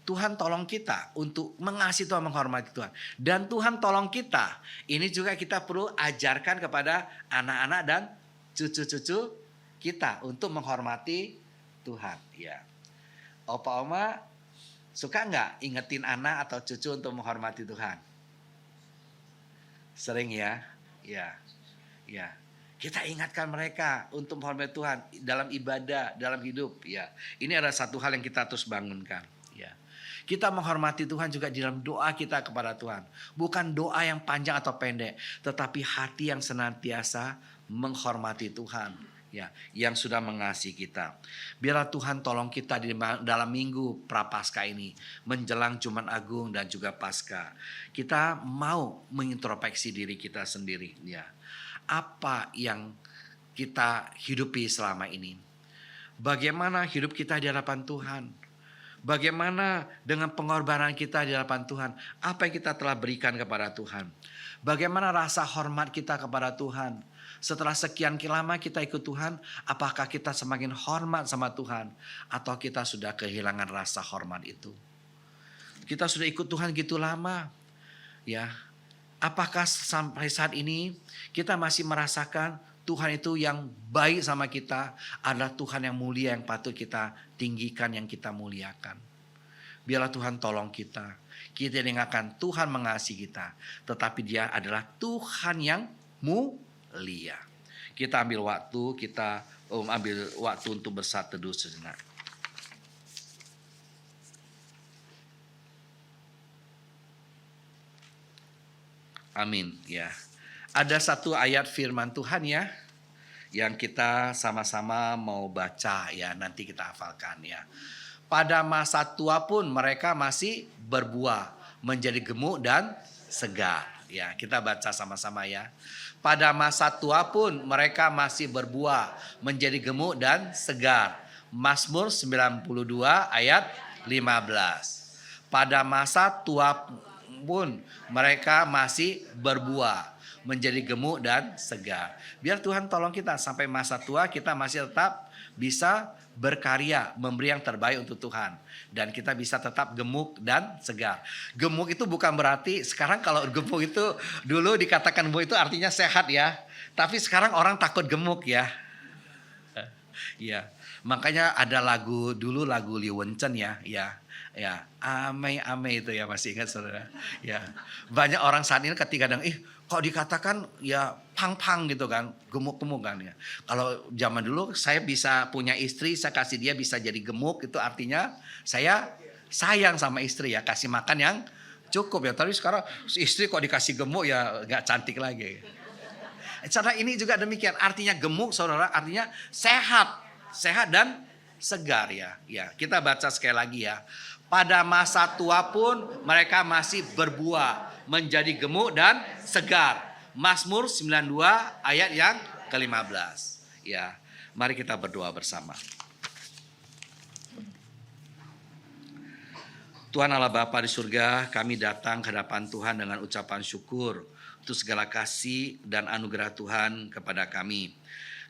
Tuhan tolong kita untuk mengasihi Tuhan, menghormati Tuhan. Dan Tuhan tolong kita. Ini juga kita perlu ajarkan kepada anak-anak dan cucu-cucu kita untuk menghormati Tuhan. Ya. Opa Oma suka nggak ingetin anak atau cucu untuk menghormati Tuhan? Sering ya. Ya. Ya. Kita ingatkan mereka untuk menghormati Tuhan dalam ibadah, dalam hidup. Ya. Ini adalah satu hal yang kita terus bangunkan. Ya. Kita menghormati Tuhan juga di dalam doa kita kepada Tuhan. Bukan doa yang panjang atau pendek, tetapi hati yang senantiasa menghormati Tuhan. ya, yang sudah mengasihi kita. Biarlah Tuhan tolong kita di dalam minggu Prapaskah ini, menjelang Jumat Agung dan juga Paskah. Kita mau mengintrospeksi diri kita sendiri, ya. Apa yang kita hidupi selama ini? Bagaimana hidup kita di hadapan Tuhan? Bagaimana dengan pengorbanan kita di hadapan Tuhan? Apa yang kita telah berikan kepada Tuhan? Bagaimana rasa hormat kita kepada Tuhan? Setelah sekian lama kita ikut Tuhan, apakah kita semakin hormat sama Tuhan? Atau kita sudah kehilangan rasa hormat itu? Kita sudah ikut Tuhan gitu lama, ya. Apakah sampai saat ini kita masih merasakan Tuhan itu yang baik sama kita, adalah Tuhan yang mulia yang patut kita tinggikan, yang kita muliakan. Biarlah Tuhan tolong kita. Kita ingatkan Tuhan mengasihi kita, tetapi Dia adalah Tuhan yang mulia. Kita ambil waktu untuk bersatu teduh sejenak. Amin, ya. Ada satu ayat firman Tuhan, ya, yang kita sama-sama mau baca, ya, nanti kita hafalkan, ya. Pada masa tua pun mereka masih berbuah, menjadi gemuk dan segar. Ya, kita baca sama-sama, ya. Pada masa tua pun mereka masih berbuah, menjadi gemuk dan segar. Mazmur 92 ayat 15. Pada masa tua pun mereka masih berbuah, menjadi gemuk dan segar. Biar Tuhan tolong kita sampai masa tua kita masih tetap bisa berkarya, memberi yang terbaik untuk Tuhan. Dan kita bisa tetap gemuk dan segar. Gemuk itu bukan berarti, sekarang kalau gemuk itu, dulu dikatakan gemuk itu artinya sehat, ya. Tapi sekarang orang takut gemuk, ya. Ya, makanya ada lagu, dulu lagu Liu Wenchen, ya. Ya, ame itu, ya, masih ingat saudara? Ya, banyak orang saat ini ketika kok dikatakan ya pang gitu kan, gemuk-gemuk kan, ya. Kalau zaman dulu saya bisa punya istri, saya kasih dia bisa jadi gemuk, itu artinya saya sayang sama istri, ya, kasih makan yang cukup, ya. Tapi sekarang istri kok dikasih gemuk, ya nggak cantik lagi. Cara ini juga demikian, artinya gemuk saudara, artinya sehat dan segar, ya. Ya, kita baca sekali lagi, ya. Pada masa tua pun mereka masih berbuah, menjadi gemuk dan segar. Mazmur 92 ayat yang ke-15. Ya, mari kita berdoa bersama. Tuhan Allah Bapa di surga, kami datang ke hadapan Tuhan dengan ucapan syukur untuk segala kasih dan anugerah Tuhan kepada kami.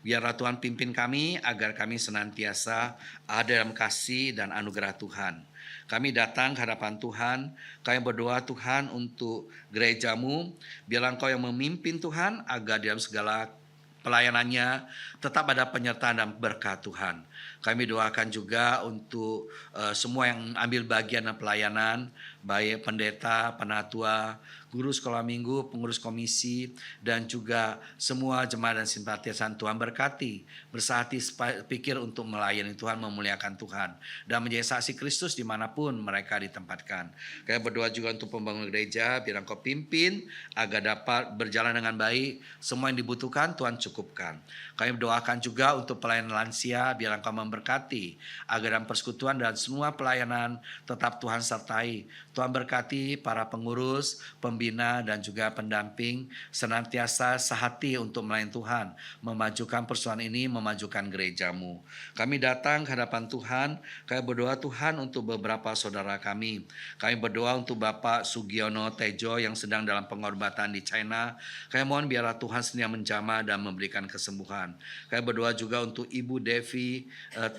Biarlah Tuhan pimpin kami agar kami senantiasa ada dalam kasih dan anugerah Tuhan. Kami datang ke hadapan Tuhan, kami berdoa Tuhan untuk gerejamu. Biarlah Engkau yang memimpin Tuhan agar dalam segala pelayanannya tetap ada penyertaan dan berkat Tuhan. Kami doakan juga untuk semua yang ambil bagian dalam pelayanan, baik pendeta, penatua, guru sekolah minggu, pengurus komisi, dan juga semua jemaat dan simpatisan. Tuhan berkati, bersahati pikir untuk melayani Tuhan, memuliakan Tuhan, dan menjadi saksi Kristus dimanapun mereka ditempatkan. Kami berdoa juga untuk pembangunan gereja, biar Engkau pimpin agar dapat berjalan dengan baik. Semua yang dibutuhkan Tuhan cukupkan. Kami berdoakan juga untuk pelayanan lansia, biar Engkau memberkati agar dalam persekutuan dan semua pelayanan tetap Tuhan sertai. Tuhan berkati para pengurus, pembina, dan juga pendamping senantiasa sehati untuk melayani Tuhan, memajukan persoalan ini, memajukan gerejamu. Kami datang ke hadapan Tuhan, kami berdoa Tuhan untuk beberapa saudara kami. Kami berdoa untuk Bapak Sugiono Tejo yang sedang dalam pengobatan di China. Kami mohon biarlah Tuhan sendiri menjamah dan memberikan kesembuhan. Kami berdoa juga untuk Ibu Devi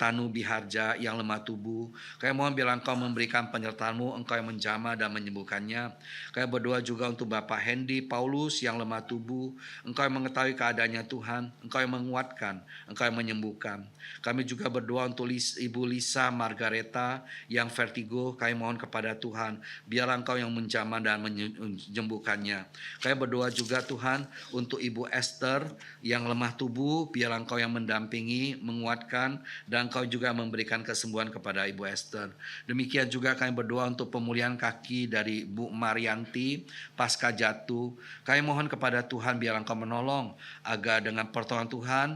Tanu Biharja yang lemah tubuh. Kami mohon biarlah Engkau memberikan penyertaan-Mu, Engkau yang menjamah dan menyembuhkannya. Kami berdoa juga untuk Bapak Hendy Paulus yang lemah tubuh. Engkau yang mengetahui keadaannya Tuhan, Engkau yang menguatkan, Engkau yang menyembuhkan. Kami juga berdoa untuk Ibu Lisa Margareta yang vertigo. Kami mohon kepada Tuhan, biarlah Engkau yang menjamah dan menyembuhkannya. Kami berdoa juga Tuhan untuk Ibu Esther yang lemah tubuh, biarlah Engkau yang mendampingi, menguatkan, dan dan Engkau juga memberikan kesembuhan kepada Ibu Esther. Demikian juga kami berdoa untuk pemulihan kaki dari Bu Marianti pasca jatuh. Kami mohon kepada Tuhan biar Engkau menolong agar dengan pertolongan Tuhan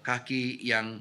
kaki yang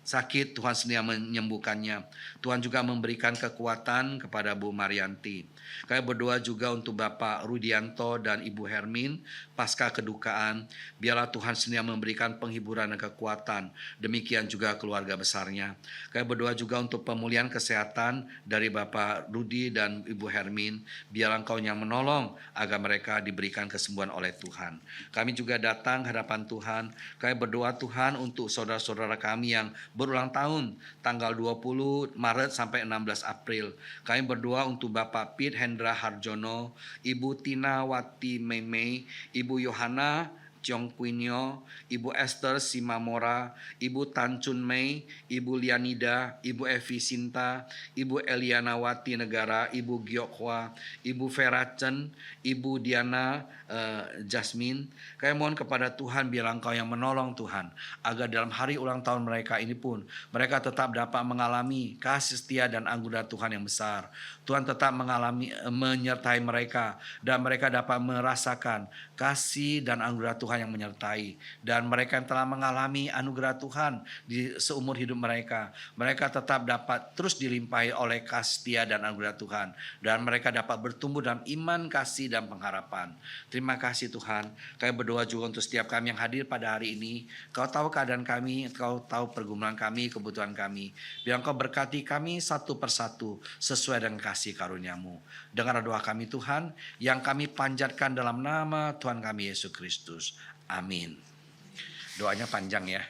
sakit Tuhan sendiri menyembuhkannya. Tuhan juga memberikan kekuatan kepada Bu Marianti. Kami berdoa juga untuk Bapak Rudianto dan Ibu Hermin pasca kedukaan. Biarlah Tuhan sendiri memberikan penghiburan dan kekuatan. Demikian juga keluarga besarnya. Kami berdoa juga untuk pemulihan kesehatan dari Bapak Rudi dan Ibu Hermin. Biarlah Engkau yang menolong agar mereka diberikan kesembuhan oleh Tuhan. Kami juga datang hadapan Tuhan. Kami berdoa Tuhan untuk saudara-saudara kami yang berulang tahun tanggal 20 Maret sampai 16 April. Kami berdoa untuk Bapak Pit Hendra Harjono, Ibu Tina Wati Meme, Ibu Yohana Chong Quinyo, Ibu Esther Simamora, Ibu Tan Chun Mei, Ibu Lianida, Ibu Evi Sinta, Ibu Eliana Wati Negara, Ibu Gyokhwa, Ibu Vera Chen, Ibu Diana Jasmine. Kami mohon kepada Tuhan biar Engkau yang menolong Tuhan, agar dalam hari ulang tahun mereka ini pun mereka tetap dapat mengalami kasih setia dan anugerah Tuhan yang besar. Tuhan tetap menyertai mereka dan mereka dapat merasakan kasih dan anugerah Tuhan yang menyertai, dan mereka yang telah mengalami anugerah Tuhan di seumur hidup mereka tetap dapat terus dilimpahi oleh kasih setia dan anugerah Tuhan, dan mereka dapat bertumbuh dalam iman, kasih dan pengharapan. Terima kasih Tuhan. Kami berdoa juga untuk setiap kami yang hadir pada hari ini. Kau tahu keadaan kami, Kau tahu pergumulan kami, kebutuhan kami. Biar Engkau berkati kami satu persatu sesuai dengan kasih karunia-Mu. Dengar doa kami Tuhan, yang kami panjatkan dalam nama Tuhan kami Yesus Kristus. Amin. Doanya panjang ya.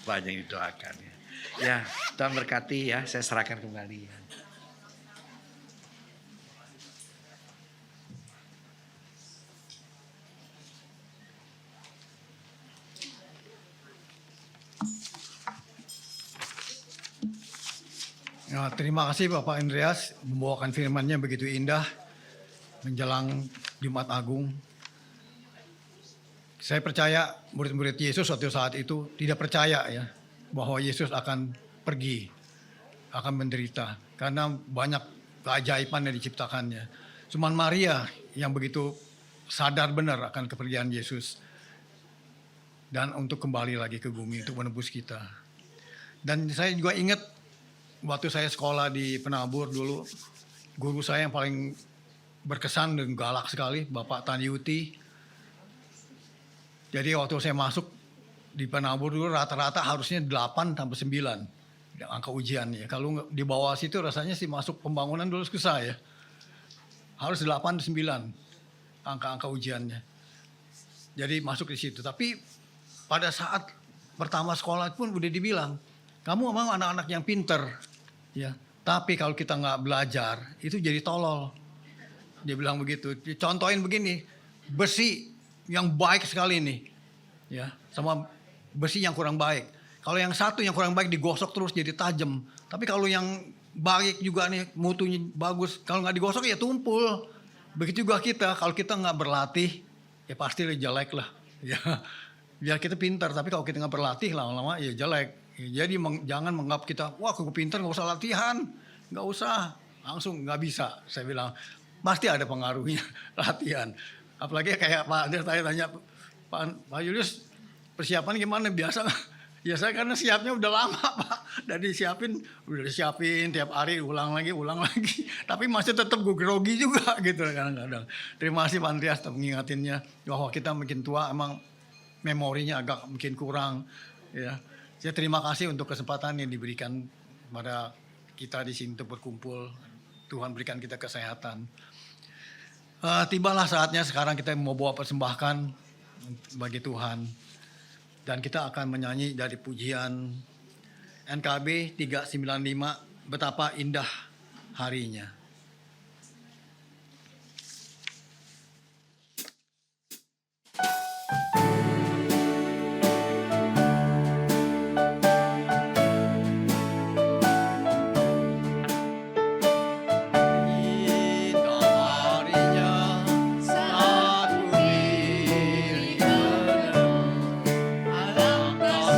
Banyak didoakan ya. Ya, Tuhan berkati ya. Saya serahkan kembali ya. Ya, terima kasih Bapak Andreas membawakan firman-Nya begitu indah menjelang Jumat Agung. Saya percaya murid-murid Yesus suatu saat itu tidak percaya ya bahwa Yesus akan pergi, akan menderita karena banyak keajaiban yang diciptakannya. Cuman Maria yang begitu sadar benar akan kepergian Yesus dan untuk kembali lagi ke bumi untuk menebus kita. Dan saya juga ingat waktu saya sekolah di Penabur dulu, guru saya yang paling berkesan dan galak sekali, Bapak Tanyuti. Jadi waktu saya masuk di Penabur dulu rata-rata harusnya 8 sampai 9 angka ujiannya. Kalau di bawah situ rasanya sih masuk pembangunan dulu susah ya. Harus 8 9 angka-angka ujiannya. Jadi masuk di situ. Tapi pada saat pertama sekolah pun udah dibilang, kamu memang anak-anak yang pinter. Ya, tapi kalau kita nggak belajar itu jadi tolol. Dia bilang begitu. Contohin begini, besi yang baik sekali nih, ya, sama besi yang kurang baik. Kalau yang satu yang kurang baik digosok terus jadi tajam. Tapi kalau yang baik juga nih mutunya bagus, kalau nggak digosok ya tumpul. Begitu juga kita, kalau kita nggak berlatih ya pasti jelek lah. Ya, biar kita pintar. Tapi kalau kita nggak berlatih lama-lama ya jelek. Jadi jangan menganggap kita, wah aku pintar nggak usah latihan, nggak usah, langsung nggak bisa. Saya bilang pasti ada pengaruhnya latihan. Apalagi kayak Pak Ades tanya Pak Julius persiapan gimana biasa? Ya saya karena siapnya udah lama Pak, udah disiapin tiap hari ulang lagi. Tapi masih tetap gue grogi juga gitu kadang-kadang. Terima kasih Pak Andreas mengingatinnya bahwa kita makin tua emang memorinya agak mungkin kurang ya. Saya terima kasih untuk kesempatan yang diberikan pada kita di sini untuk berkumpul. Tuhan berikan kita kesehatan. Tibalah saatnya sekarang kita mau bawa persembahkan bagi Tuhan. Dan kita akan menyanyi dari pujian NKB 395, Betapa Indah Harinya. Alangkah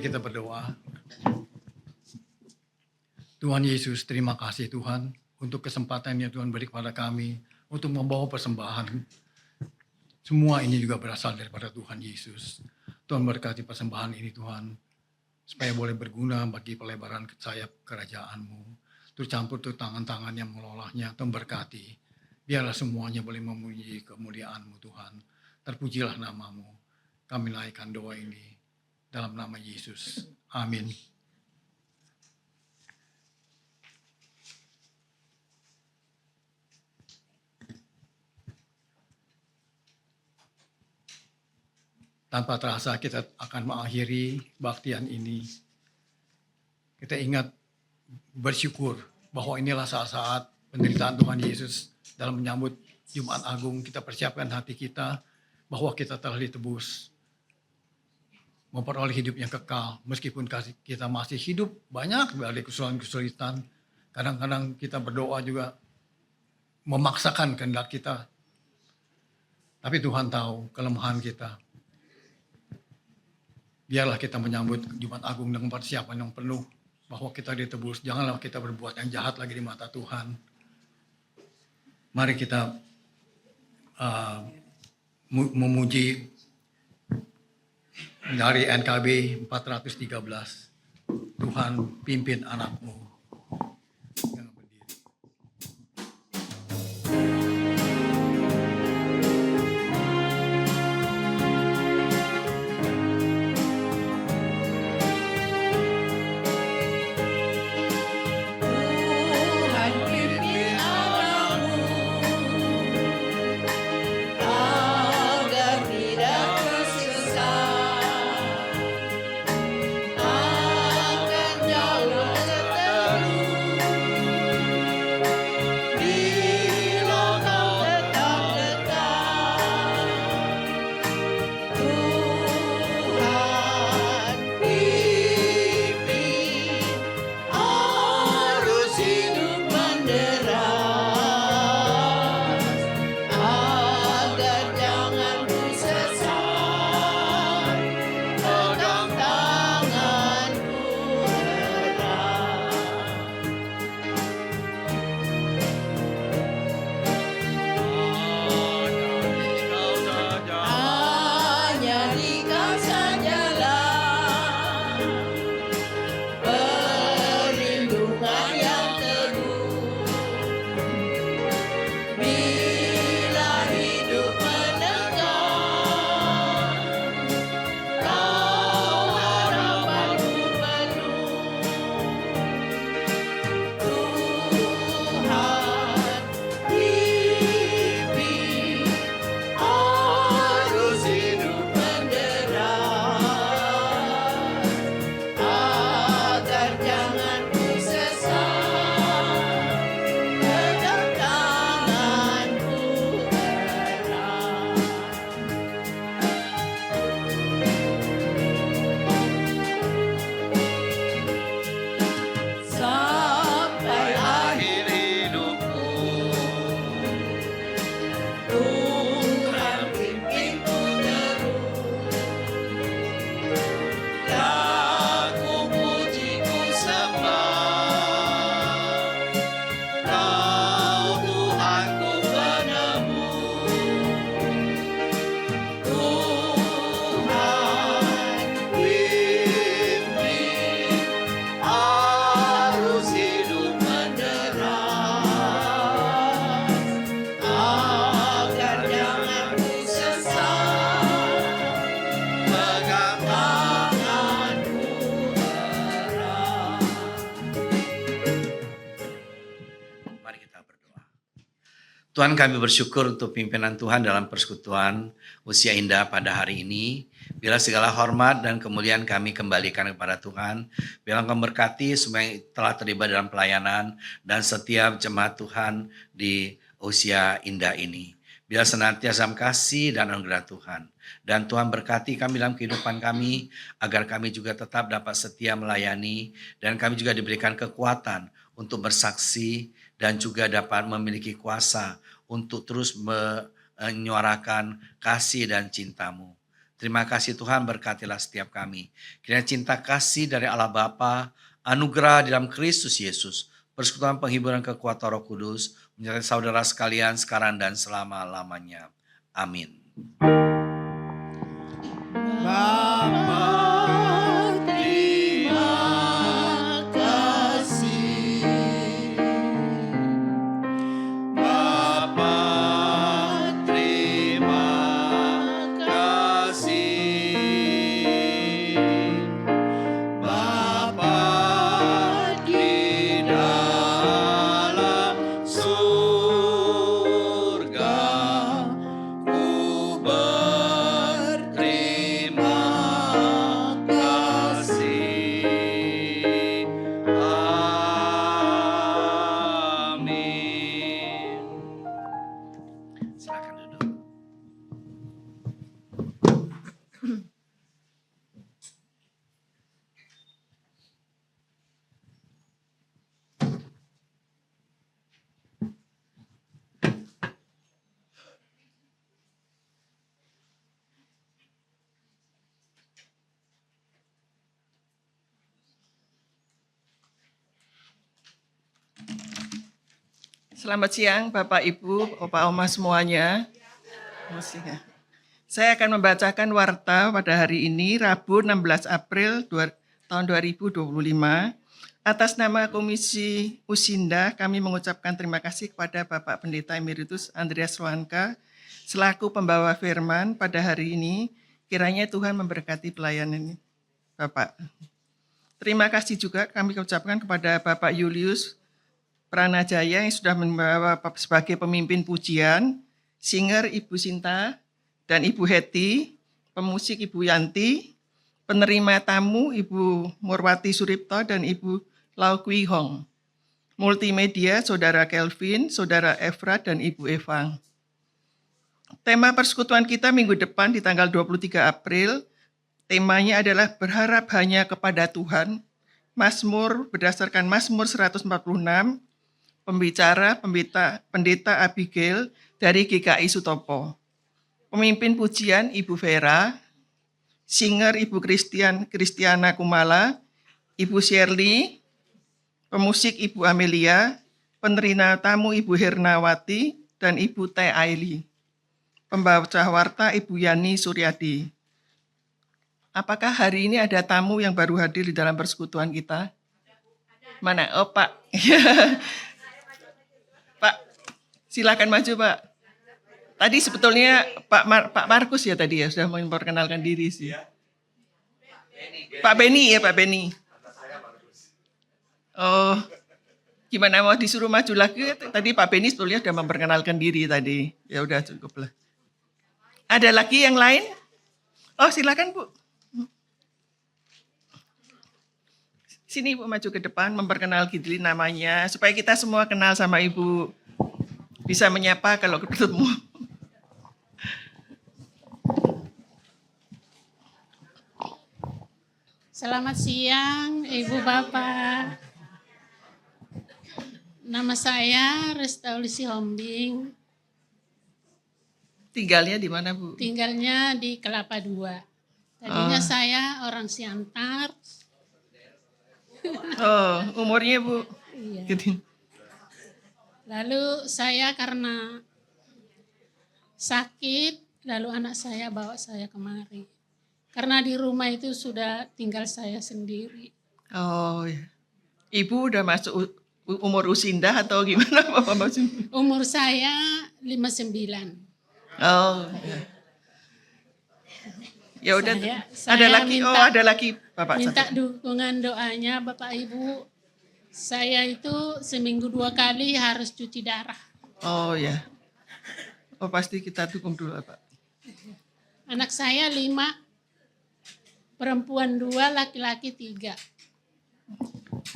Mari kita berdoa. Tuhan Yesus, terima kasih Tuhan untuk kesempatan yang Tuhan beri kepada kami untuk membawa persembahan. Semua ini juga berasal daripada Tuhan Yesus. Tuhan berkati persembahan ini Tuhan, supaya boleh berguna bagi pelebaran sayap kerajaan-Mu. Tercampur tuh tangan-tangan yang mengelolanya, Tuhan berkati. Biarlah semuanya boleh memuji kemuliaan-Mu Tuhan. Terpujilah nama-Mu. Kami naikkan doa ini dalam nama Yesus. Amin. Tanpa terasa kita akan mengakhiri baktian ini. Kita ingat bersyukur bahwa inilah saat-saat penderitaan Tuhan Yesus dalam menyambut Jumat Agung. Kita persiapkan hati kita bahwa kita telah ditebus, memperoleh hidup yang kekal. Meskipun kita masih hidup banyak dari kesulitan-kesulitan. Kadang-kadang kita berdoa juga memaksakan kehendak kita. Tapi Tuhan tahu kelemahan kita. Biarlah kita menyambut Jumat Agung dengan persiapan yang penuh bahwa kita ditebus. Janganlah kita berbuat yang jahat lagi di mata Tuhan. Mari kita memuji dari NKB 413. Tuhan pimpin anak-Mu. Jangan berdiri. Tuhan pimpin anakmu agar tidak tersesat, akan jauh seterus bila kau tetap dekat. Tuhan pimpin arus hidup menderas, agar jangan ku sesat, pegang tanganku erat. Hanya Dikau sajalah perlindungan yang teguh. Bila hidup menekan, Kau harapanku penuh. Tuhan pimpin arus hidup menderas, agar jangan ku sesat, pegang tanganku erat. Sampai akhir hidupku, Tuhan pimpinku terus. Dan ku puji ku sembah, Kau Tuhanku penebus. Tuhan pimpin arus hidup menderas, agar jangan ku sesat, pegang tanganku erat. Mari kita berdoa. Tuhan, kami bersyukur untuk pimpinan Tuhan dalam persekutuan usia indah pada hari ini. Bila segala hormat dan kemuliaan kami kembalikan kepada Tuhan. Bila Engkau memberkati semua yang telah terlibat dalam pelayanan dan setiap jemaat Tuhan di usia indah ini. Bila senantiasa kasih dan anugerah Tuhan. Dan Tuhan berkati kami dalam kehidupan kami, agar kami juga tetap dapat setia melayani, dan kami juga diberikan kekuatan untuk bersaksi, dan juga dapat memiliki kuasa untuk terus menyuarakan kasih dan cinta-Mu. Terima kasih Tuhan, berkatilah setiap kami. Kiranya cinta kasih dari Allah Bapa, anugerah di dalam Kristus Yesus, persekutuan penghiburan kekuatan Roh Kudus, menyertai saudara sekalian sekarang dan selama-lamanya. Amin. Bapa, terima kasih. Bapa, terima kasih. Bapa di dalam surga, ku berterima kasih. Amin. Silakan duduk. Selamat siang Bapak Ibu, Opa Oma semuanya. Saya akan membacakan warta pada hari ini Rabu 16 April tahun 2025. Atas nama Komisi Usinda kami mengucapkan terima kasih kepada Bapak Pendeta Emeritus Andreas Loanka selaku pembawa firman pada hari ini. Kiranya Tuhan memberkati pelayanan ini, Bapak. Terima kasih juga kami ucapkan kepada Bapak Julius Pranajaya yang sudah membawa sebagai pemimpin pujian, singer Ibu Sinta dan Ibu Heti, pemusik Ibu Yanti, penerima tamu Ibu Murwati Suripto dan Ibu Lau Kui Hong, multimedia Saudara Kelvin, Saudara Efrat dan Ibu Eva. Tema persekutuan kita minggu depan di tanggal 23 April, temanya adalah berharap hanya kepada Tuhan, Mazmur berdasarkan Mazmur 146, pembicara Pendeta Abigail dari GKI Sutopo. Pemimpin pujian Ibu Vera, singer Ibu Kristiana Kumala, Ibu Shirley, pemusik Ibu Amelia, penerima tamu Ibu Hernawati, dan Ibu Teh Aili. Pembaca warta Ibu Yani Suryadi. Apakah hari ini ada tamu yang baru hadir di dalam persekutuan kita? Mana? Oh Pak. Pak, silakan maju Pak. Tadi sebetulnya Pak Markus ya tadi ya sudah memperkenalkan diri sih. Pak Beni ya Pak Beni. Oh, gimana mau disuruh maju lagi? Tadi Pak Beni sebetulnya sudah memperkenalkan diri tadi. Ya udah cukup lah. Ada lagi yang lain? Oh silakan Bu. Sini Ibu maju ke depan memperkenalkan diri namanya supaya kita semua kenal sama Ibu. Bisa menyapa kalau ketemu. Selamat siang Ibu Bapak. Nama saya Restaulisi Hombing. Tinggalnya di mana Bu? Tinggalnya di Kelapa II. Tadinya saya orang Siantar. Oh, umurnya Bu? Iya. Gitu. Lalu saya karena sakit, lalu anak saya bawa saya kemari. Karena di rumah itu sudah tinggal saya sendiri. Oh, ya. Ibu udah masuk umur usinda atau gimana Bapak maksudnya? Umur saya 59. Oh, ya. Ya udah. Saya Ada lagi. minta- Oh, ada lagi Bapak. Minta satu. dukungan doanya Bapak Ibu. Saya itu seminggu 2 kali harus cuci darah. Oh ya. Oh pasti kita dukung dulu Pak. Anak saya 5, perempuan 2, laki-laki 3.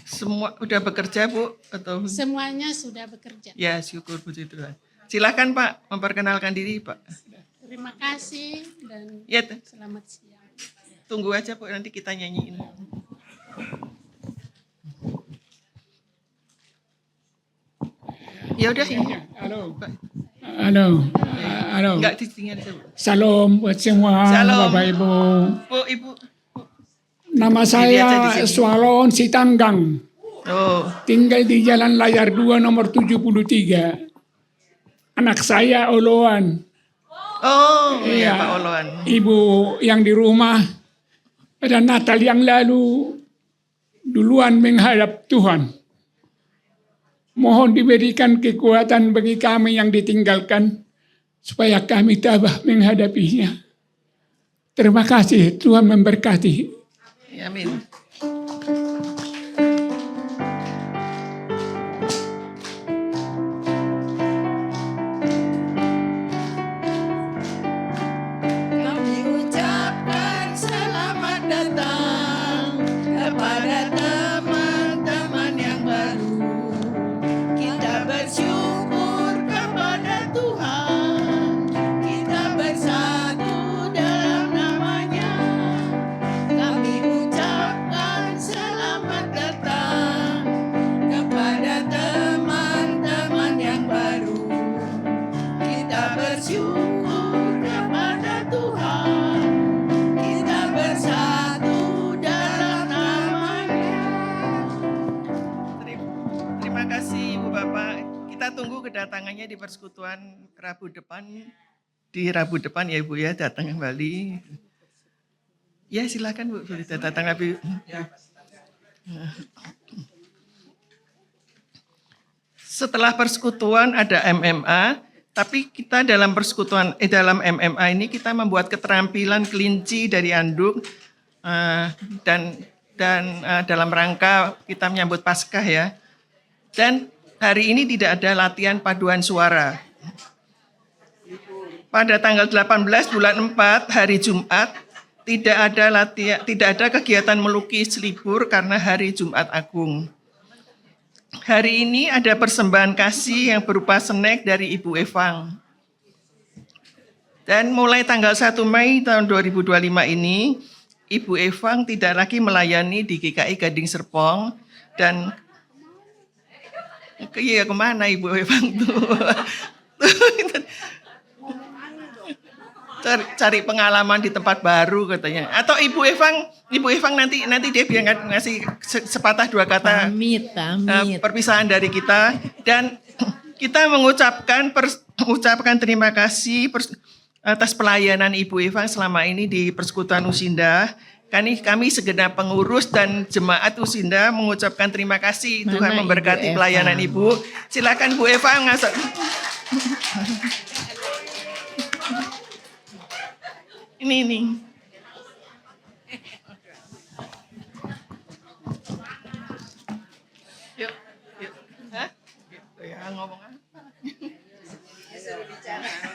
Semua udah bekerja Bu atau? Semuanya sudah bekerja. Ya syukur puji Tuhan. Silakan Pak memperkenalkan diri Pak. Terima kasih dan Ya selamat siang. tunggu aja Bu nanti kita nyanyiin. Ya udah ini. Halo. Pak. Halo. Enggak ditinggal. Salam buat semua Salam. Bapak Ibu. Bu, Ibu. Nama Diri aja di saya sini. Swalon Sitanggang. Oh, Tinggal di Jalan Layar 2 nomor 73. Anak saya Oloan. oh iya Iya. Pak Oloan. Ibu yang di rumah pada Natal yang lalu duluan menghadap Tuhan. Mohon diberikan kekuatan bagi kami yang ditinggalkan supaya kami tabah menghadapinya. Terima kasih, Tuhan memberkati. Ya, amin. Kami ucapkan selamat datang kepada teman-teman yang baru. Kita bersyukur kepada Tuhan. Kita bersatu dalam nama-Nya. Kami ucapkan selamat datang kepada teman-teman yang baru. Kita bersyukur kepada Tuhan. Kita bersatu dalam nama-Nya. Terima kasih Ibu Bapak. Kita tunggu kedatangannya di persekutuan Rabu depan. Di Rabu depan ya Ibu ya, datang kembali. Ya silakan Bu, boleh datang lagi. Setelah persekutuan ada MMA, tapi kita dalam persekutuan dalam MMA ini kita membuat keterampilan kelinci dari anduk dan dalam rangka kita menyambut Paskah ya. Dan hari ini tidak ada latihan paduan suara. Pada tanggal 18 bulan 4 hari Jumat tidak ada kegiatan melukis libur karena hari Jumat Agung. Hari ini ada persembahan kasih yang berupa snack dari Ibu Evang. Dan mulai tanggal 1 Mei tahun 2025 ini, Ibu Evang tidak lagi melayani di GKI Gading Serpong dan kemana Ibu Evang tuh? Cari pengalaman di tempat baru katanya. Atau Ibu Evang nanti dia biar ngasih sepatah dua kata Pamit. perpisahan dari kita dan kita mengucapkan terima kasih atas pelayanan Ibu Evang selama ini di Persekutuan Usinda. Kami segenap pengurus dan jemaat Usinda mengucapkan terima kasih. Tuhan Mana memberkati Ibu pelayanan Evang? Ibu. Silakan Bu Evang ngasih. Ini. Yuk. Hah? Ya ngomong apa?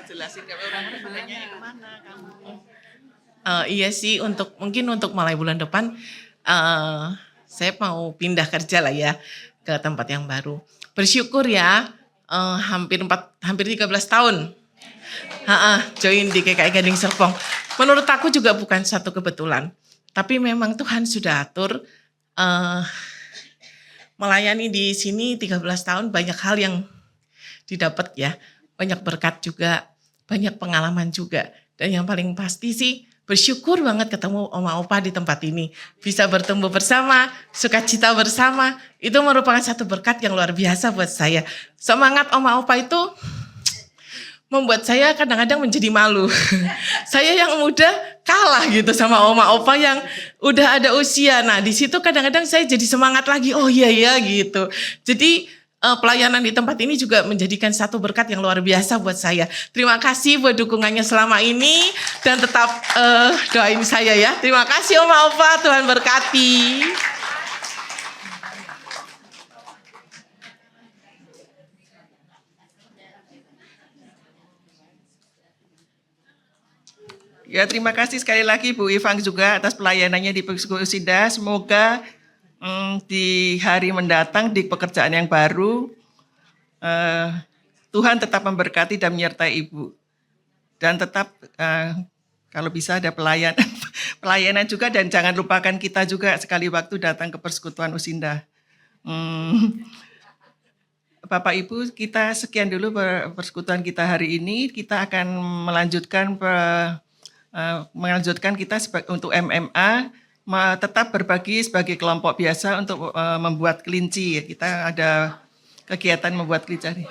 Jelasin ke orang-orang bilangnya kemana kamu? Iya sih, mungkin untuk mulai bulan depan saya mau pindah kerja lah ya ke tempat yang baru. Bersyukur ya, hampir 13 tahun join di GKI Gading Serpong. Menurut aku juga bukan satu kebetulan, tapi memang Tuhan sudah atur melayani di sini 13 tahun, banyak hal yang didapat ya, banyak berkat juga, banyak pengalaman juga, dan yang paling pasti sih bersyukur banget ketemu Oma Opa di tempat ini. Bisa bertemu bersama, sukacita bersama, itu merupakan satu berkat yang luar biasa buat saya. Semangat Oma Opa itu membuat saya kadang-kadang menjadi malu. Saya yang muda kalah gitu sama Oma Opa yang udah ada usia. Nah di situ kadang-kadang saya jadi semangat lagi, oh iya ya gitu. Jadi pelayanan di tempat ini juga menjadikan satu berkat yang luar biasa buat saya. Terima kasih buat dukungannya selama ini dan tetap doain saya ya. Terima kasih Oma Opa, Tuhan berkati. Ya terima kasih sekali lagi Bu Evang juga atas pelayanannya di Persekutuan Usinda. Semoga di hari mendatang di pekerjaan yang baru Tuhan tetap memberkati dan menyertai Ibu. Dan tetap kalau bisa ada pelayanan juga dan jangan lupakan kita juga sekali waktu datang ke Persekutuan Usinda. Bapak Ibu, kita sekian dulu persekutuan kita hari ini. Kita akan melanjutkan kita untuk MMA, tetap berbagi sebagai kelompok biasa untuk membuat kelinci. Kita ada kegiatan membuat kelinci.